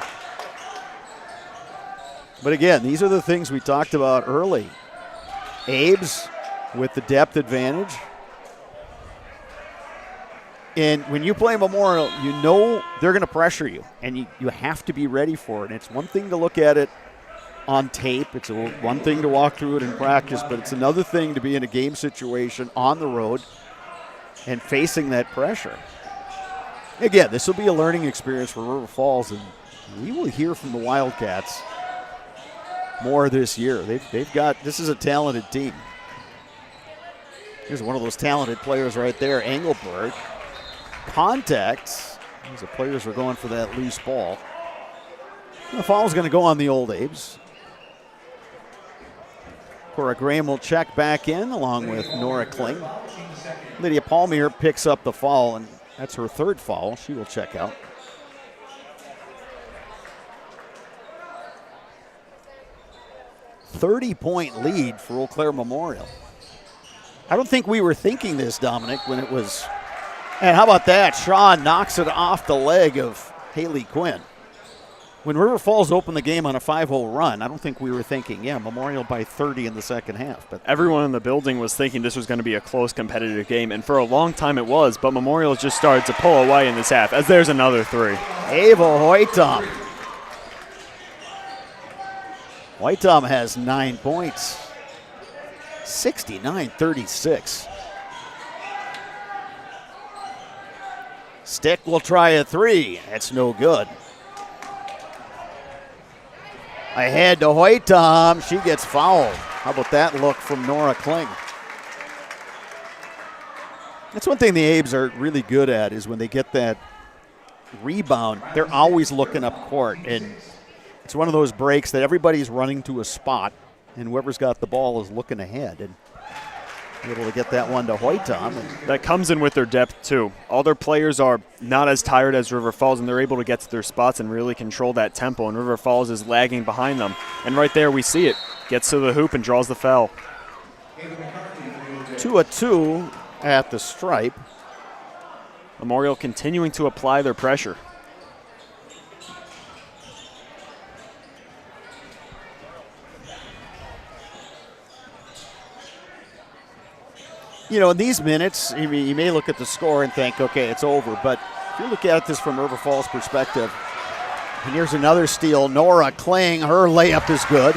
But again, these are the things we talked about early. Abes with the depth advantage. And when you play Memorial, you know they're going to pressure you, and you have to be ready for it. And it's one thing to look at it on tape. It's one thing to walk through it in practice, but it's another thing to be in a game situation on the road and facing that pressure. Again, this will be a learning experience for River Falls, and we will hear from the Wildcats more this year. This is a talented team. Here's one of those talented players right there, Engelbert. Contact. The players are going for that loose ball. The foul is going to go on the Old Abes. Cora Graham will check back in along with Nora Kling. Lydia Palmier picks up the foul, and that's her third foul. She will check out. "30-point lead for Eau Claire Memorial." I don't think we were thinking this, Dominic, when it was. And how about that? Shaw knocks it off the leg of Haley Quinn. When River Falls opened the game on a 5-0 run, I don't think we were thinking, Memorial by 30 in the second half. But everyone in the building was thinking this was going to be a close competitive game, and for a long time it was, but Memorial just started to pull away in this half, as there's another three. Ava Hoitom. Hoitom has 9 points. 69-36. Stick will try a three. That's no good. Ahead to Hoitom. She gets fouled. How about that look from Nora Kling? That's one thing the Abes are really good at, is when they get that rebound, they're always looking up court. And it's one of those breaks that everybody's running to a spot, and whoever's got the ball is looking ahead. And able to get that one to Hoitom. That comes in with their depth, too. All their players are not as tired as River Falls, and they're able to get to their spots and really control that tempo, and River Falls is lagging behind them. And right there we see it. Gets to the hoop and draws the foul. 2-2 at the stripe. Memorial continuing to apply their pressure. You know, in these minutes, you may look at the score and think, okay, it's over. But if you look at this from River Falls' perspective, and here's another steal. Nora Kling, her layup is good.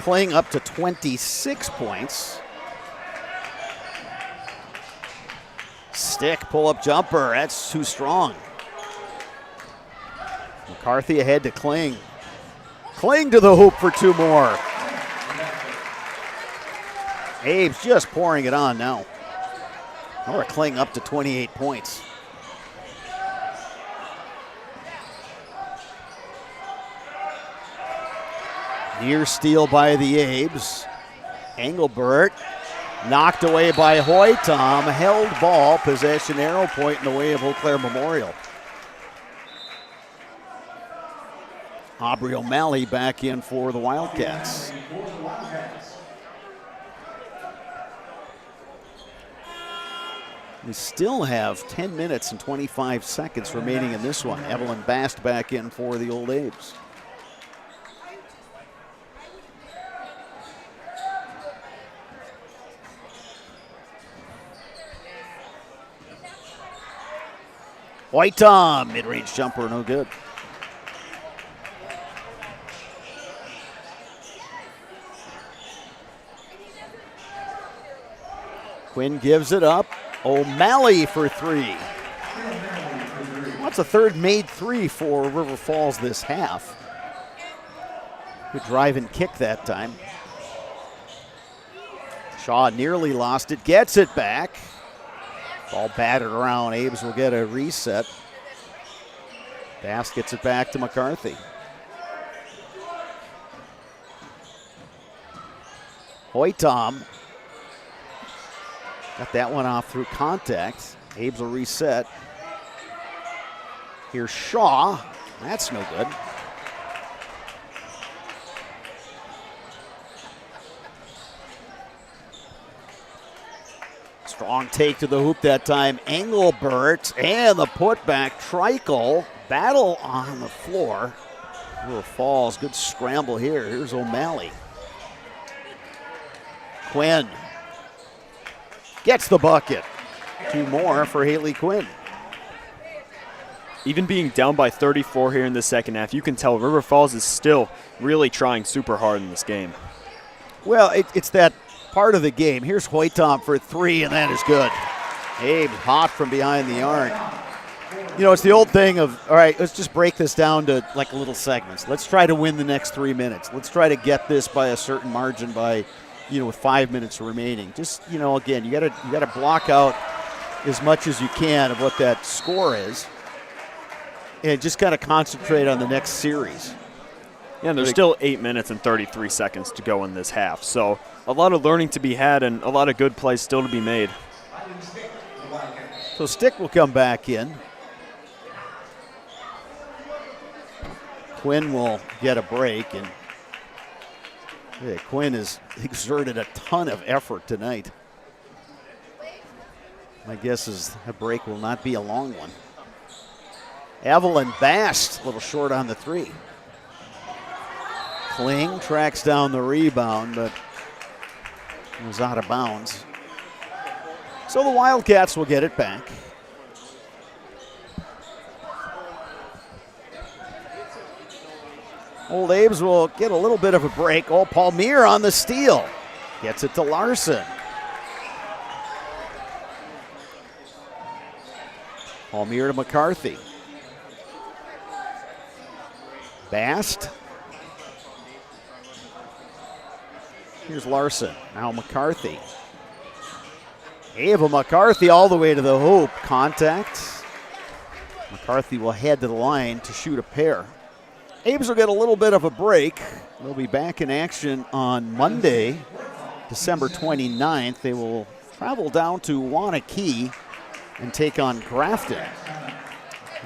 Kling up to 26 points. Stick, pull-up jumper, that's too strong. McCarthy ahead to Kling. Kling to the hoop for two more. Abe's just pouring it on now. Nora Kling up to 28 points. Near steal by the Abes. Engelbert knocked away by Hoitom. Held ball, possession arrow point in the way of Eau Claire Memorial. Aubrey O'Malley back in for the Wildcats. We still have 10 minutes and 25 seconds remaining in this one. Evelyn Bast back in for the Old Abes. Hoitom, mid-range jumper, no good. Quinn gives it up. O'Malley for three. That's a third made three for River Falls this half. Good drive and kick that time. Shaw nearly lost it, gets it back. Ball battered around. Abes will get a reset. Bass gets it back to McCarthy. Hoitom got that one off through contact. Abes will reset. Here's Shaw. That's no good. Strong take to the hoop that time. Engelbert and the putback. Treichel. Battle on the floor. River Falls. Good scramble here. Here's O'Malley. Quinn gets the bucket. Two more for Haley Quinn. Even being down by 34 here in the second half, you can tell River Falls is still really trying super hard in this game. Well, it's that part of the game. Here's Hoitom for three, and that is good. Abe hot from behind the arc. You know, it's the old thing of, all right, let's just break this down to like little segments. Let's try to win the next 3 minutes. Let's try to get this by a certain margin by, with 5 minutes remaining. Just, again, you gotta block out as much as you can of what that score is, and just kind of concentrate on the next series. Yeah, and there's still 8 minutes and 33 seconds to go in this half. So a lot of learning to be had and a lot of good plays still to be made. So Stick will come back in. Quinn will get a break, and Quinn has exerted a ton of effort tonight. My guess is a break will not be a long one. Evelyn Bast, a little short on the three. Kling tracks down the rebound, but it was out of bounds. So the Wildcats will get it back. Old Abe's will get a little bit of a break. Oh, Palmier on the steal. Gets it to Larson. Palmier to McCarthy. Bast. Here's Larson. Now McCarthy. Ava McCarthy all the way to the hoop. Contact. McCarthy will head to the line to shoot a pair. Abe's will get a little bit of a break. They'll be back in action on Monday, December 29th. They will travel down to Wanakee and take on Grafton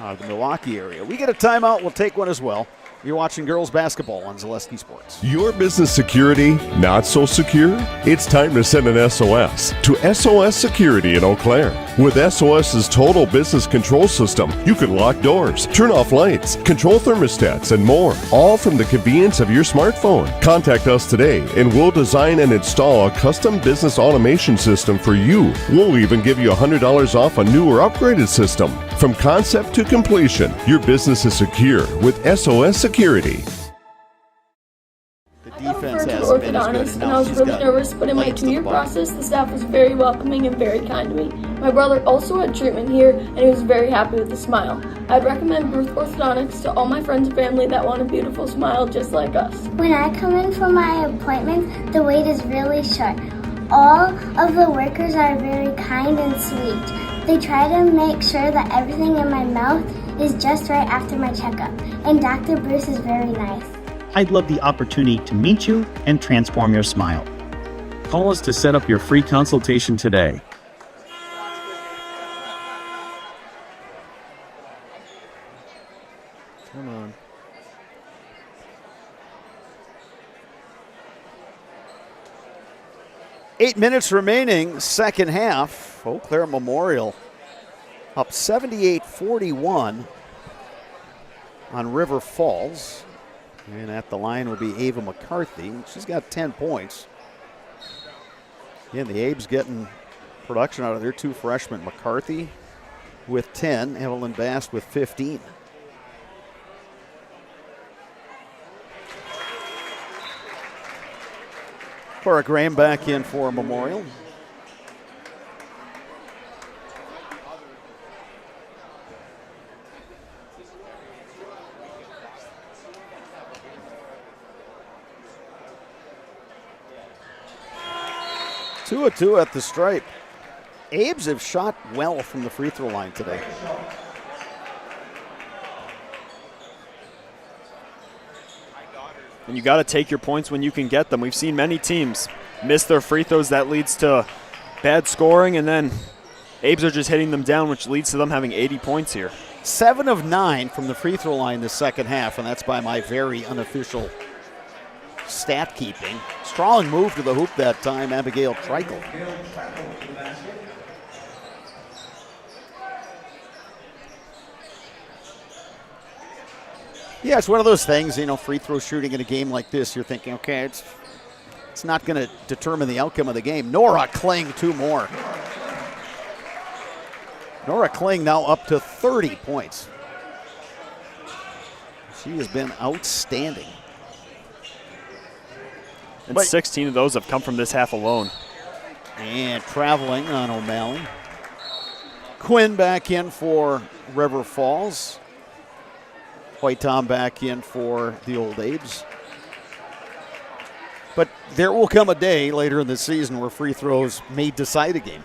out of the Milwaukee area. We get a timeout. We'll take one as well. You're watching girls basketball on Zaleski Sports. Your business security not so secure? It's time to send an SOS to SOS Security in Eau Claire. With SOS's total business control system, you can lock doors, turn off lights, control thermostats, and more, all from the convenience of your smartphone. Contact us today and we'll design and install a custom business automation system for you. We'll even give you $100 off a new or upgraded system. From concept to completion, your business is secure with SOS Security. The defense I has referred been to as good, orthodontist, and I was really nervous, but in my 2-year process, the staff was very welcoming and very kind to me. My brother also had treatment here, and he was very happy with the smile. I'd recommend Ruth Orthodontics to all my friends and family that want a beautiful smile just like us. When I come in for my appointment, the wait is really short. All of the workers are very kind and sweet. They try to make sure that everything in my mouth is just right after my checkup, and Dr. Bruce is very nice. I'd love the opportunity to meet you and transform your smile. Call us to set up your free consultation today. Come on. Eight minutes remaining, second half. Eau Claire Memorial up 78-41 on River Falls. And at the line will be Ava McCarthy. She's got 10 points. Again, the Abe's getting production out of their two freshmen. McCarthy with 10, Evelyn Bast with 15. Cora Graham back in for Memorial. Two of two at the stripe. Abes have shot well from the free throw line today. And you got to take your points when you can get them. We've seen many teams miss their free throws. That leads to bad scoring, and then Abes are just hitting them down, which leads to them having 80 points here. 7 of 9 from the free throw line the second half, and that's by my very unofficial stat keeping. Strong move to the hoop that time, Abigail Treichel. Yeah, it's one of those things, you know, free throw shooting in a game like this, you're thinking, okay, it's not going to determine the outcome of the game. Nora Kling, 2 more. Nora Kling now up to 30 points. She has been outstanding. And 16 of those have come from this half alone. And traveling on O'Malley. Quinn back in for River Falls. White Tom back in for the Old Abes. But there will come a day later in the season where free throws may decide a game.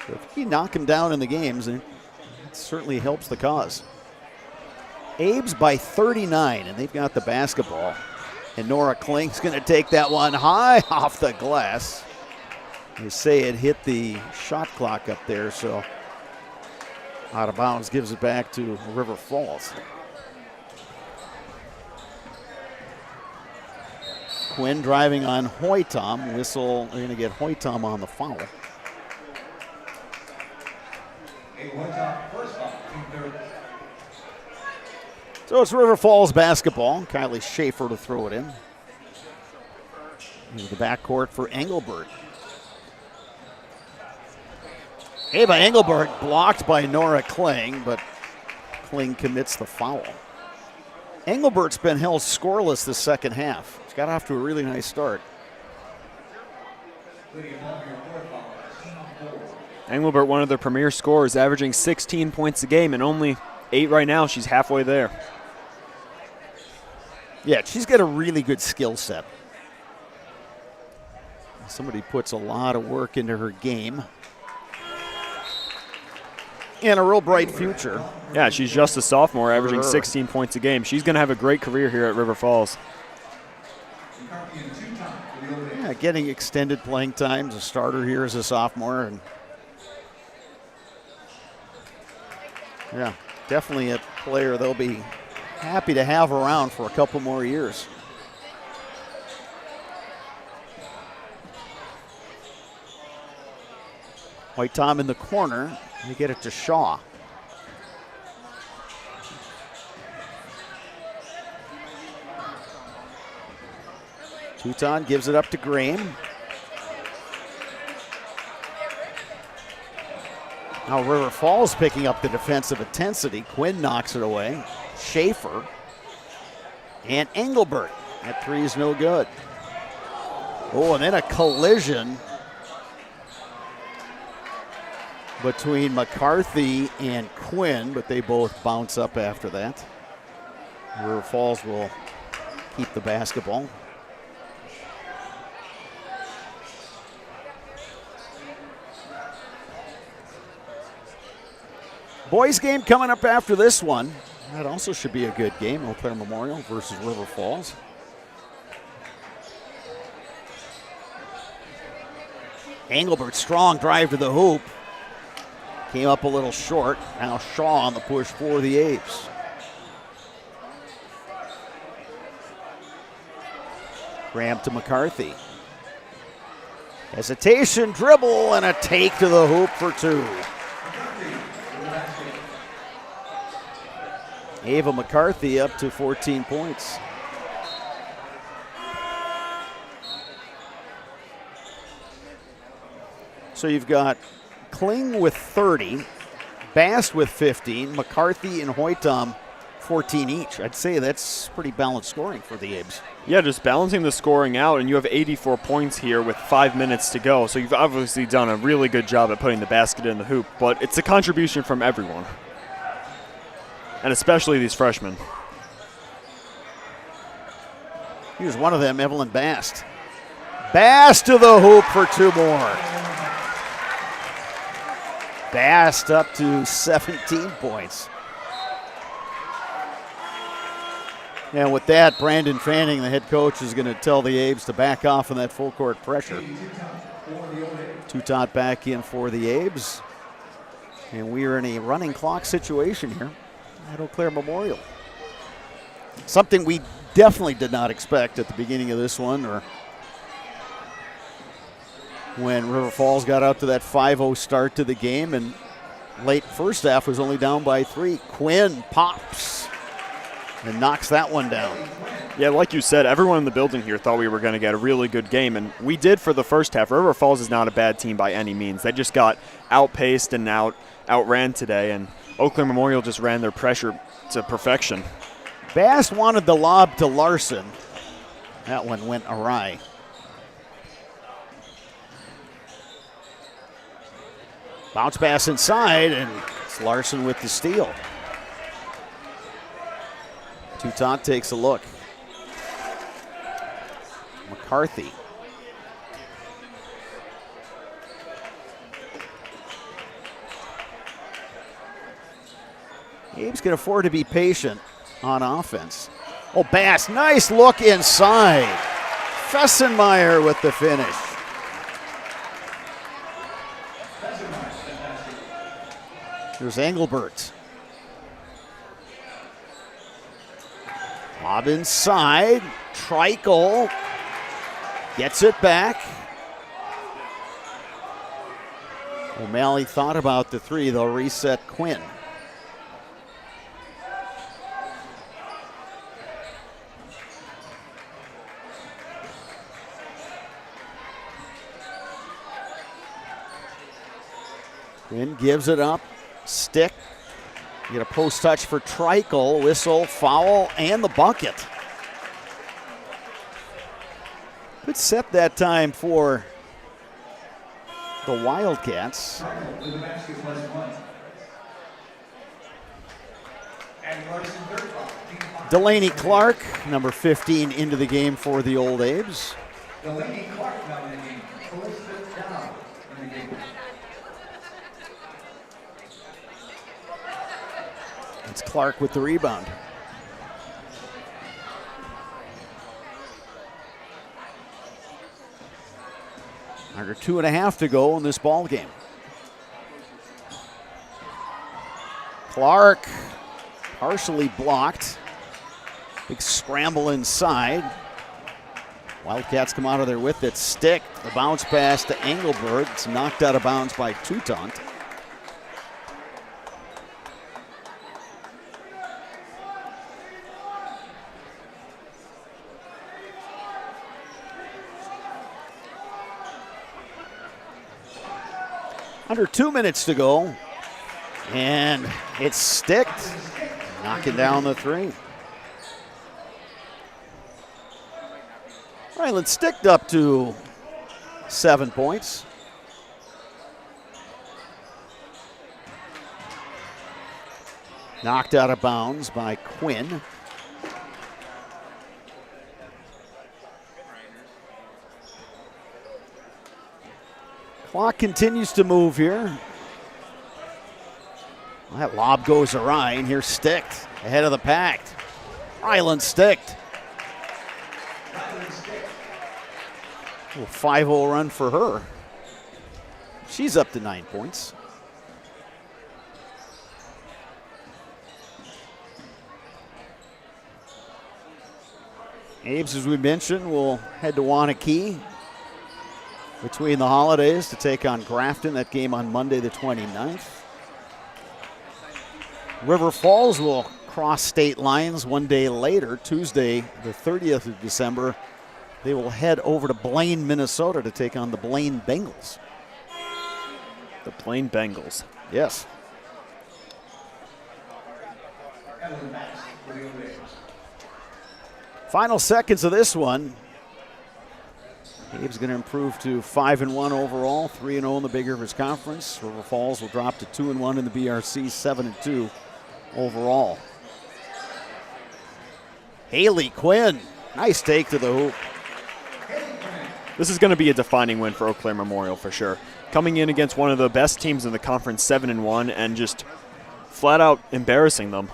So if you knock them down in the games, it certainly helps the cause. Abe's by 39, and they've got the basketball. And Nora Kling's going to take that one high off the glass. They say it hit the shot clock up there, so out of bounds, gives it back to River Falls. Quinn driving on Hoytom. Whistle, they're going to get Hoytom on the foul. So it's River Falls basketball. Kylie Schaefer to throw it in. Into the backcourt for Engelbert. Ava Engelbert blocked by Nora Kling, but Kling commits the foul. Engelbert's been held scoreless this second half. She's got off to a really nice start. Engelbert, one of their premier scorers, averaging 16 points a game and only 8 right now. She's halfway there. Yeah, she's got a really good skill set. Somebody puts a lot of work into her game. And a real bright future. Yeah, she's just a sophomore, averaging 16 points a game. She's going to have a great career here at River Falls. Yeah, getting extended playing time as a starter here as a sophomore. And yeah, definitely a player they'll be happy to have around for a couple more years. White Tom in the corner. They get it to Shaw. Touton gives it up to Graham. Now River Falls picking up the defensive intensity. Quinn knocks it away. Schaefer and Engelbert. That three is no good. Oh, and then a collision between McCarthy and Quinn, but they both bounce up after that. River Falls will keep the basketball. Boys game coming up after this one. That also should be a good game. Eau Claire Memorial versus River Falls. Engelbert, strong drive to the hoop. Came up a little short. Now Shaw on the push for the Apes. Graham to McCarthy. Hesitation, dribble, and a take to the hoop for two. Ava McCarthy up to 14 points. So you've got Kling with 30, Bast with 15, McCarthy and Hoytom 14 each. I'd say that's pretty balanced scoring for the Abes. Yeah, just balancing the scoring out, and you have 84 points here with 5 minutes to go. So you've obviously done a really good job at putting the basket in the hoop, but it's a contribution from everyone, and especially these freshmen. Here's one of them, Evelyn Bast. Bast to the hoop for two more. Bast up to 17 points. And with that, Brandon Fanning, the head coach, is going to tell the Abes to back off on that full court pressure. Toutot back in for the Abes. And we are in a running clock situation here at Eau Claire Memorial. Something we definitely did not expect at the beginning of this one, or when River Falls got out to that 5-0 start to the game, and late first half was only down by 3. Quinn pops and knocks that one down. Yeah, like you said, everyone in the building here thought we were going to get a really good game, and we did for the first half. River Falls is not a bad team by any means. They just got outpaced and outran today, and Eau Claire Memorial just ran their pressure to perfection. Bast wanted the lob to Larson. That one went awry. Bounce pass inside, and it's Larson with the steal. Toutot takes a look. McCarthy. Abe's can afford to be patient. on offense. Oh, Bass, nice look inside. Fessenmeyer with the finish. Here's Engelbert. Lob inside. Treichel gets it back. O'Malley thought about the three. They'll reset Quinn. Quinn gives it up. Stick. You get a post touch for Treichel. Whistle, foul, and the bucket. Good set that time for the Wildcats. Delaney Clark, number 15, into the game for the Old Abes. Delaney Clark now in the game. Elizabeth down in the game. It's Clark with the rebound. Under 2.5 to go in this ball game. Clark partially blocked. Big scramble inside. Wildcats come out of there with it. Stick, the bounce pass to Engelbert. It's knocked out of bounds by Toutant. Under 2 minutes to go. And it's sticked. Knocking down the three. Ryland sticked up to 7 points. Knocked out of bounds by Quinn. Clock continues to move here. Well, that lob goes awry, and here's Sticked ahead of the pack. Ryland Sticked. A 5-0 run for her. She's up to 9 points. Abes, as we mentioned, will head to Wanakee between the holidays to take on Grafton. That game on Monday the 29th. River Falls will cross state lines one day later, Tuesday the 30th of December. They will head over to Blaine, Minnesota to take on the Blaine Bengals. The Blaine Bengals. Yes. Final seconds of this one. Abe's going to improve to 5-1 overall, 3-0 in the Big Rivers Conference. River Falls will drop to 2-1 in the BRC, 7-2 overall. Haley Quinn, nice take to the hoop. This is going to be a defining win for Eau Claire Memorial for sure. Coming in against one of the best teams in the conference, 7-1, and just flat out embarrassing them.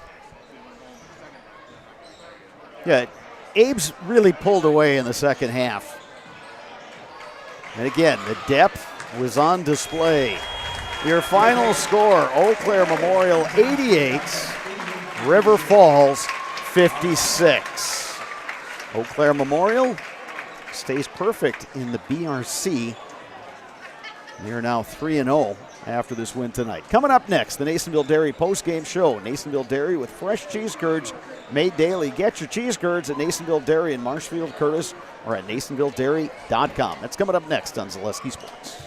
Yeah, Abe's really pulled away in the second half. And again, the depth was on display. Your final score, Eau Claire Memorial 88, River Falls 56. Eau Claire Memorial stays perfect in the BRC. They are now 3-0 after this win tonight. Coming up next, the Nasonville Dairy postgame show. Nasonville Dairy with fresh cheese curds made daily. Get your cheese curds at Nasonville Dairy in Marshfield, Curtis, or at NasonvilleDairy.com. That's coming up next on Zaleski Sports.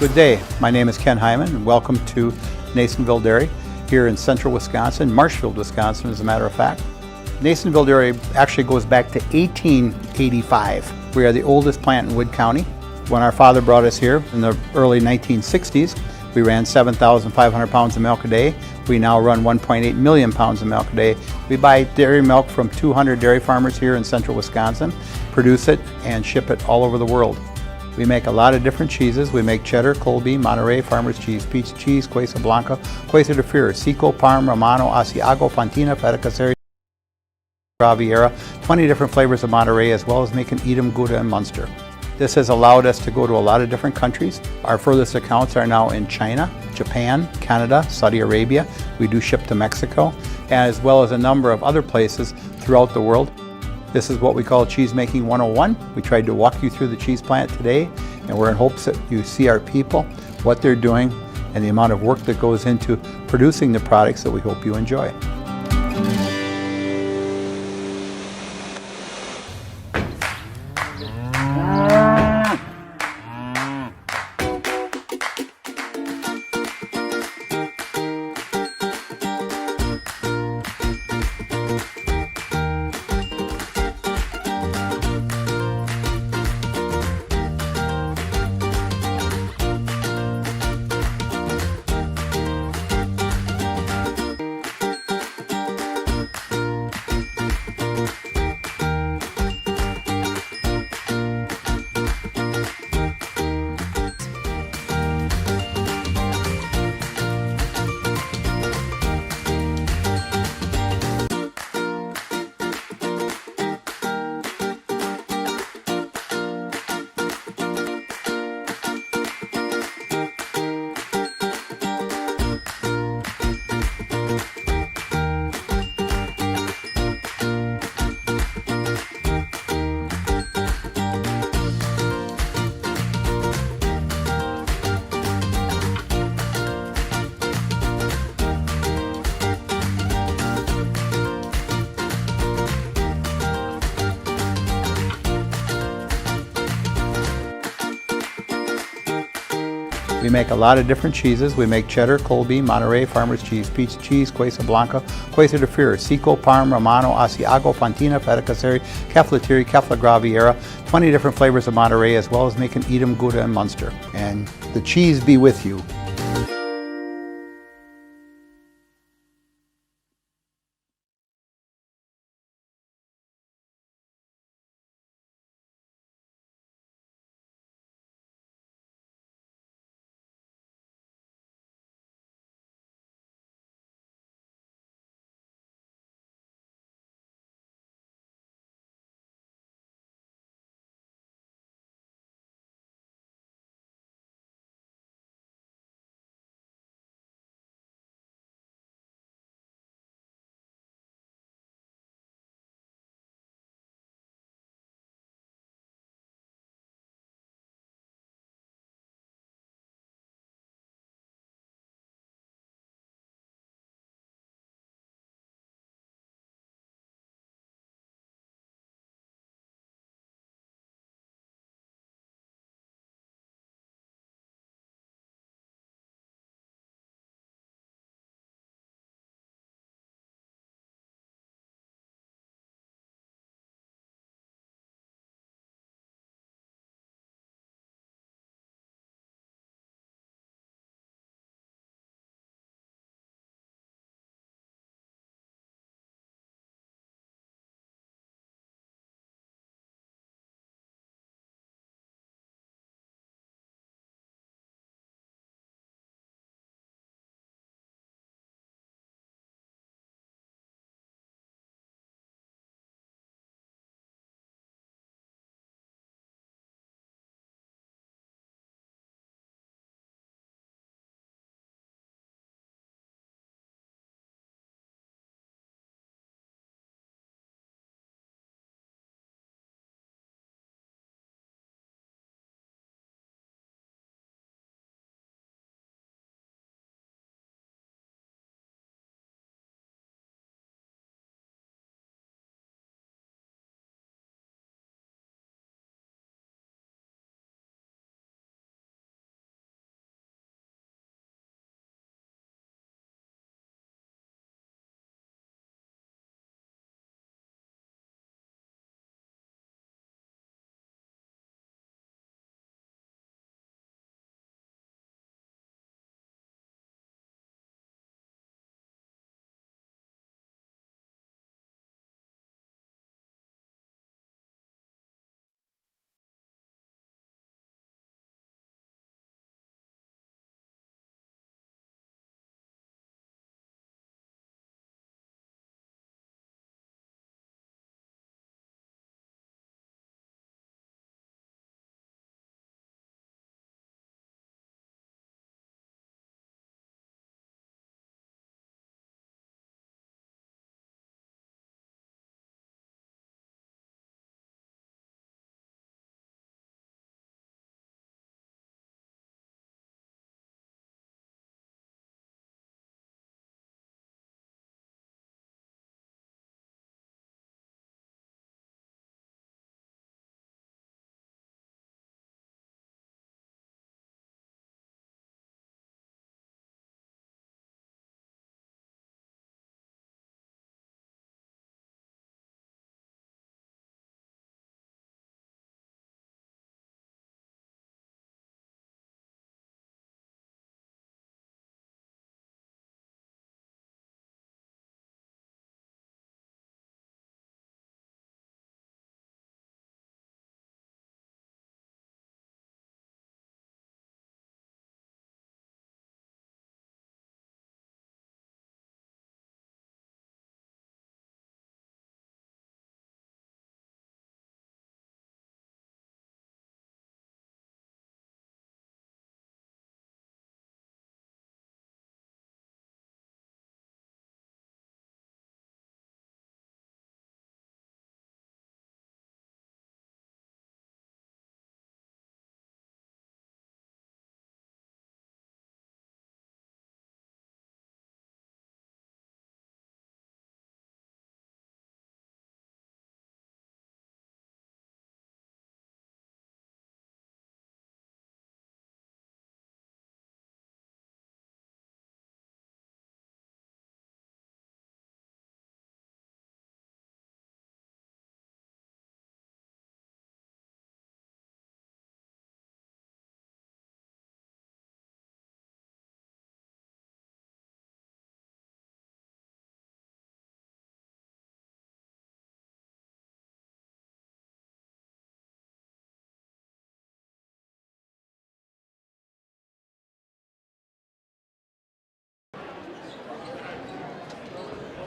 Good day. My name is Ken Hyman, and welcome to Nasonville Dairy here in central Wisconsin, Marshfield, Wisconsin, as a matter of fact. Nasonville Dairy actually goes back to 1885. We are the oldest plant in Wood County. When our father brought us here in the early 1960s, We ran 7,500 pounds of milk a day. We now run 1.8 million pounds of milk a day. We buy dairy milk from 200 dairy farmers here in central Wisconsin, produce it, and ship it all over the world. We make a lot of different cheeses. We make cheddar, Colby, Monterey, Farmer's Cheese, Peach Cheese, Queso Blanca, Queso de Fir, Seco, Parm, Romano, Asiago, Fontina, Feta Caseri, Riviera, 20 different flavors of Monterey, as well as making Edam, Gouda, and Munster. This has allowed us to go to a lot of different countries. Our furthest accounts are now in China, Japan, Canada, Saudi Arabia. We do ship to Mexico, as well as a number of other places throughout the world. This is what we call Cheese Making 101. We tried to walk you through the cheese plant today, and we're in hopes that you see our people, what they're doing, and the amount of work that goes into producing the products that we hope you enjoy. We make a lot of different cheeses. We make cheddar, Colby, Monterey, Farmer's Cheese, Peach Cheese, Queso Blanca, Queso de Fir, Seco, Parm, Romano, Asiago, Fontina, Feta Caseri, Cafflatiri, Caffla Graviera, 20 different flavors of Monterey, as well as making Edam, Gouda, and Munster. And the cheese be with you.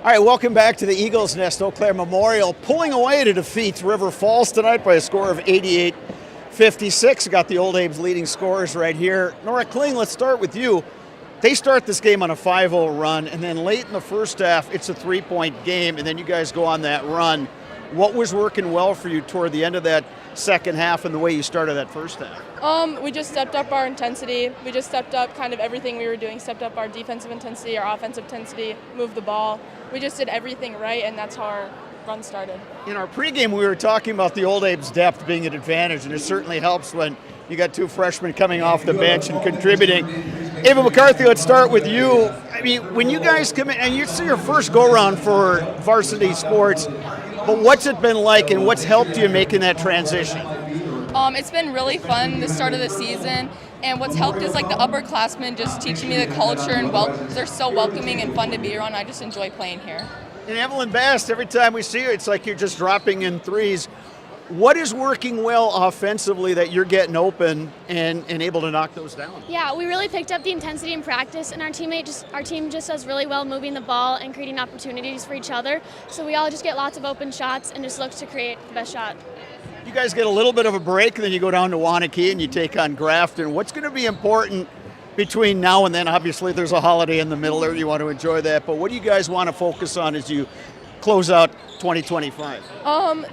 All right, welcome back to the Eagles Nest. Eau Claire Memorial pulling away to defeat River Falls tonight by a score of 88-56. Got the Old Abe's leading scorers right here. Nora Kling, let's start with you. They start this game on a 5-0 run, and then late in the first half, it's a 3-point game, and then you guys go on that run. What was working well for you toward the end of that second half and the way you started that first half? We just stepped up our intensity. We just stepped up kind of everything we were doing, stepped up our defensive intensity, our offensive intensity, moved the ball. We just did everything right, and that's how our run started. In our pregame, we were talking about the Old Abe's depth being an advantage, and it certainly helps when you got two freshmen coming off the bench and contributing. Ava McCarthy, let's start with you. I mean, when you guys come in, and it's your first go-around for varsity sports, but what's it been like, and what's helped you making that transition? It's been really fun the start of the season, and what's helped is like the upperclassmen just teaching me the culture, and they're so welcoming and fun to be around. I just enjoy playing here. And Evelyn Bast, every time we see you, it's like you're just dropping in threes. What is working well offensively that you're getting open and able to knock those down? Yeah, we really picked up the intensity in practice, and our team just does really well moving the ball and creating opportunities for each other. So we all just get lots of open shots and just look to create the best shot. You guys get a little bit of a break, and then you go down to Wanakee and you take on Grafton. What's going to be important between now and then? Obviously, there's a holiday in the middle there. You want to enjoy that. But what do you guys want to focus on as you close out 2025?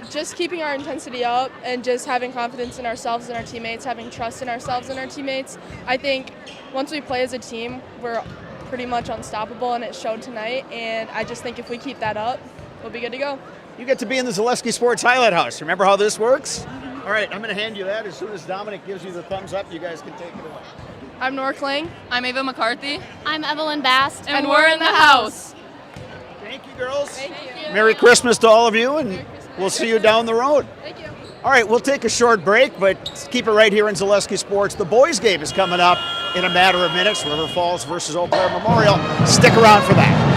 Just keeping our intensity up and just having confidence in ourselves and our teammates, having trust in ourselves and our teammates. I think once we play as a team, we're pretty much unstoppable, and it showed tonight. And I just think if we keep that up, we'll be good to go. You get to be in the Zaleski Sports Highlight House. Remember how this works? Mm-hmm. All right, I'm going to hand you that. As soon as Dominic gives you the thumbs up, you guys can take it away. I'm Nora Kling. I'm Ava McCarthy. I'm Evelyn Bast. And we're in the house. Thank you, girls. Thank you. Merry Christmas to all of you, and we'll see you down the road. Thank you. All right, we'll take a short break, but keep it right here in Zaleski Sports. The boys' game is coming up in a matter of minutes. River Falls versus Eau Claire Memorial. Stick around for that.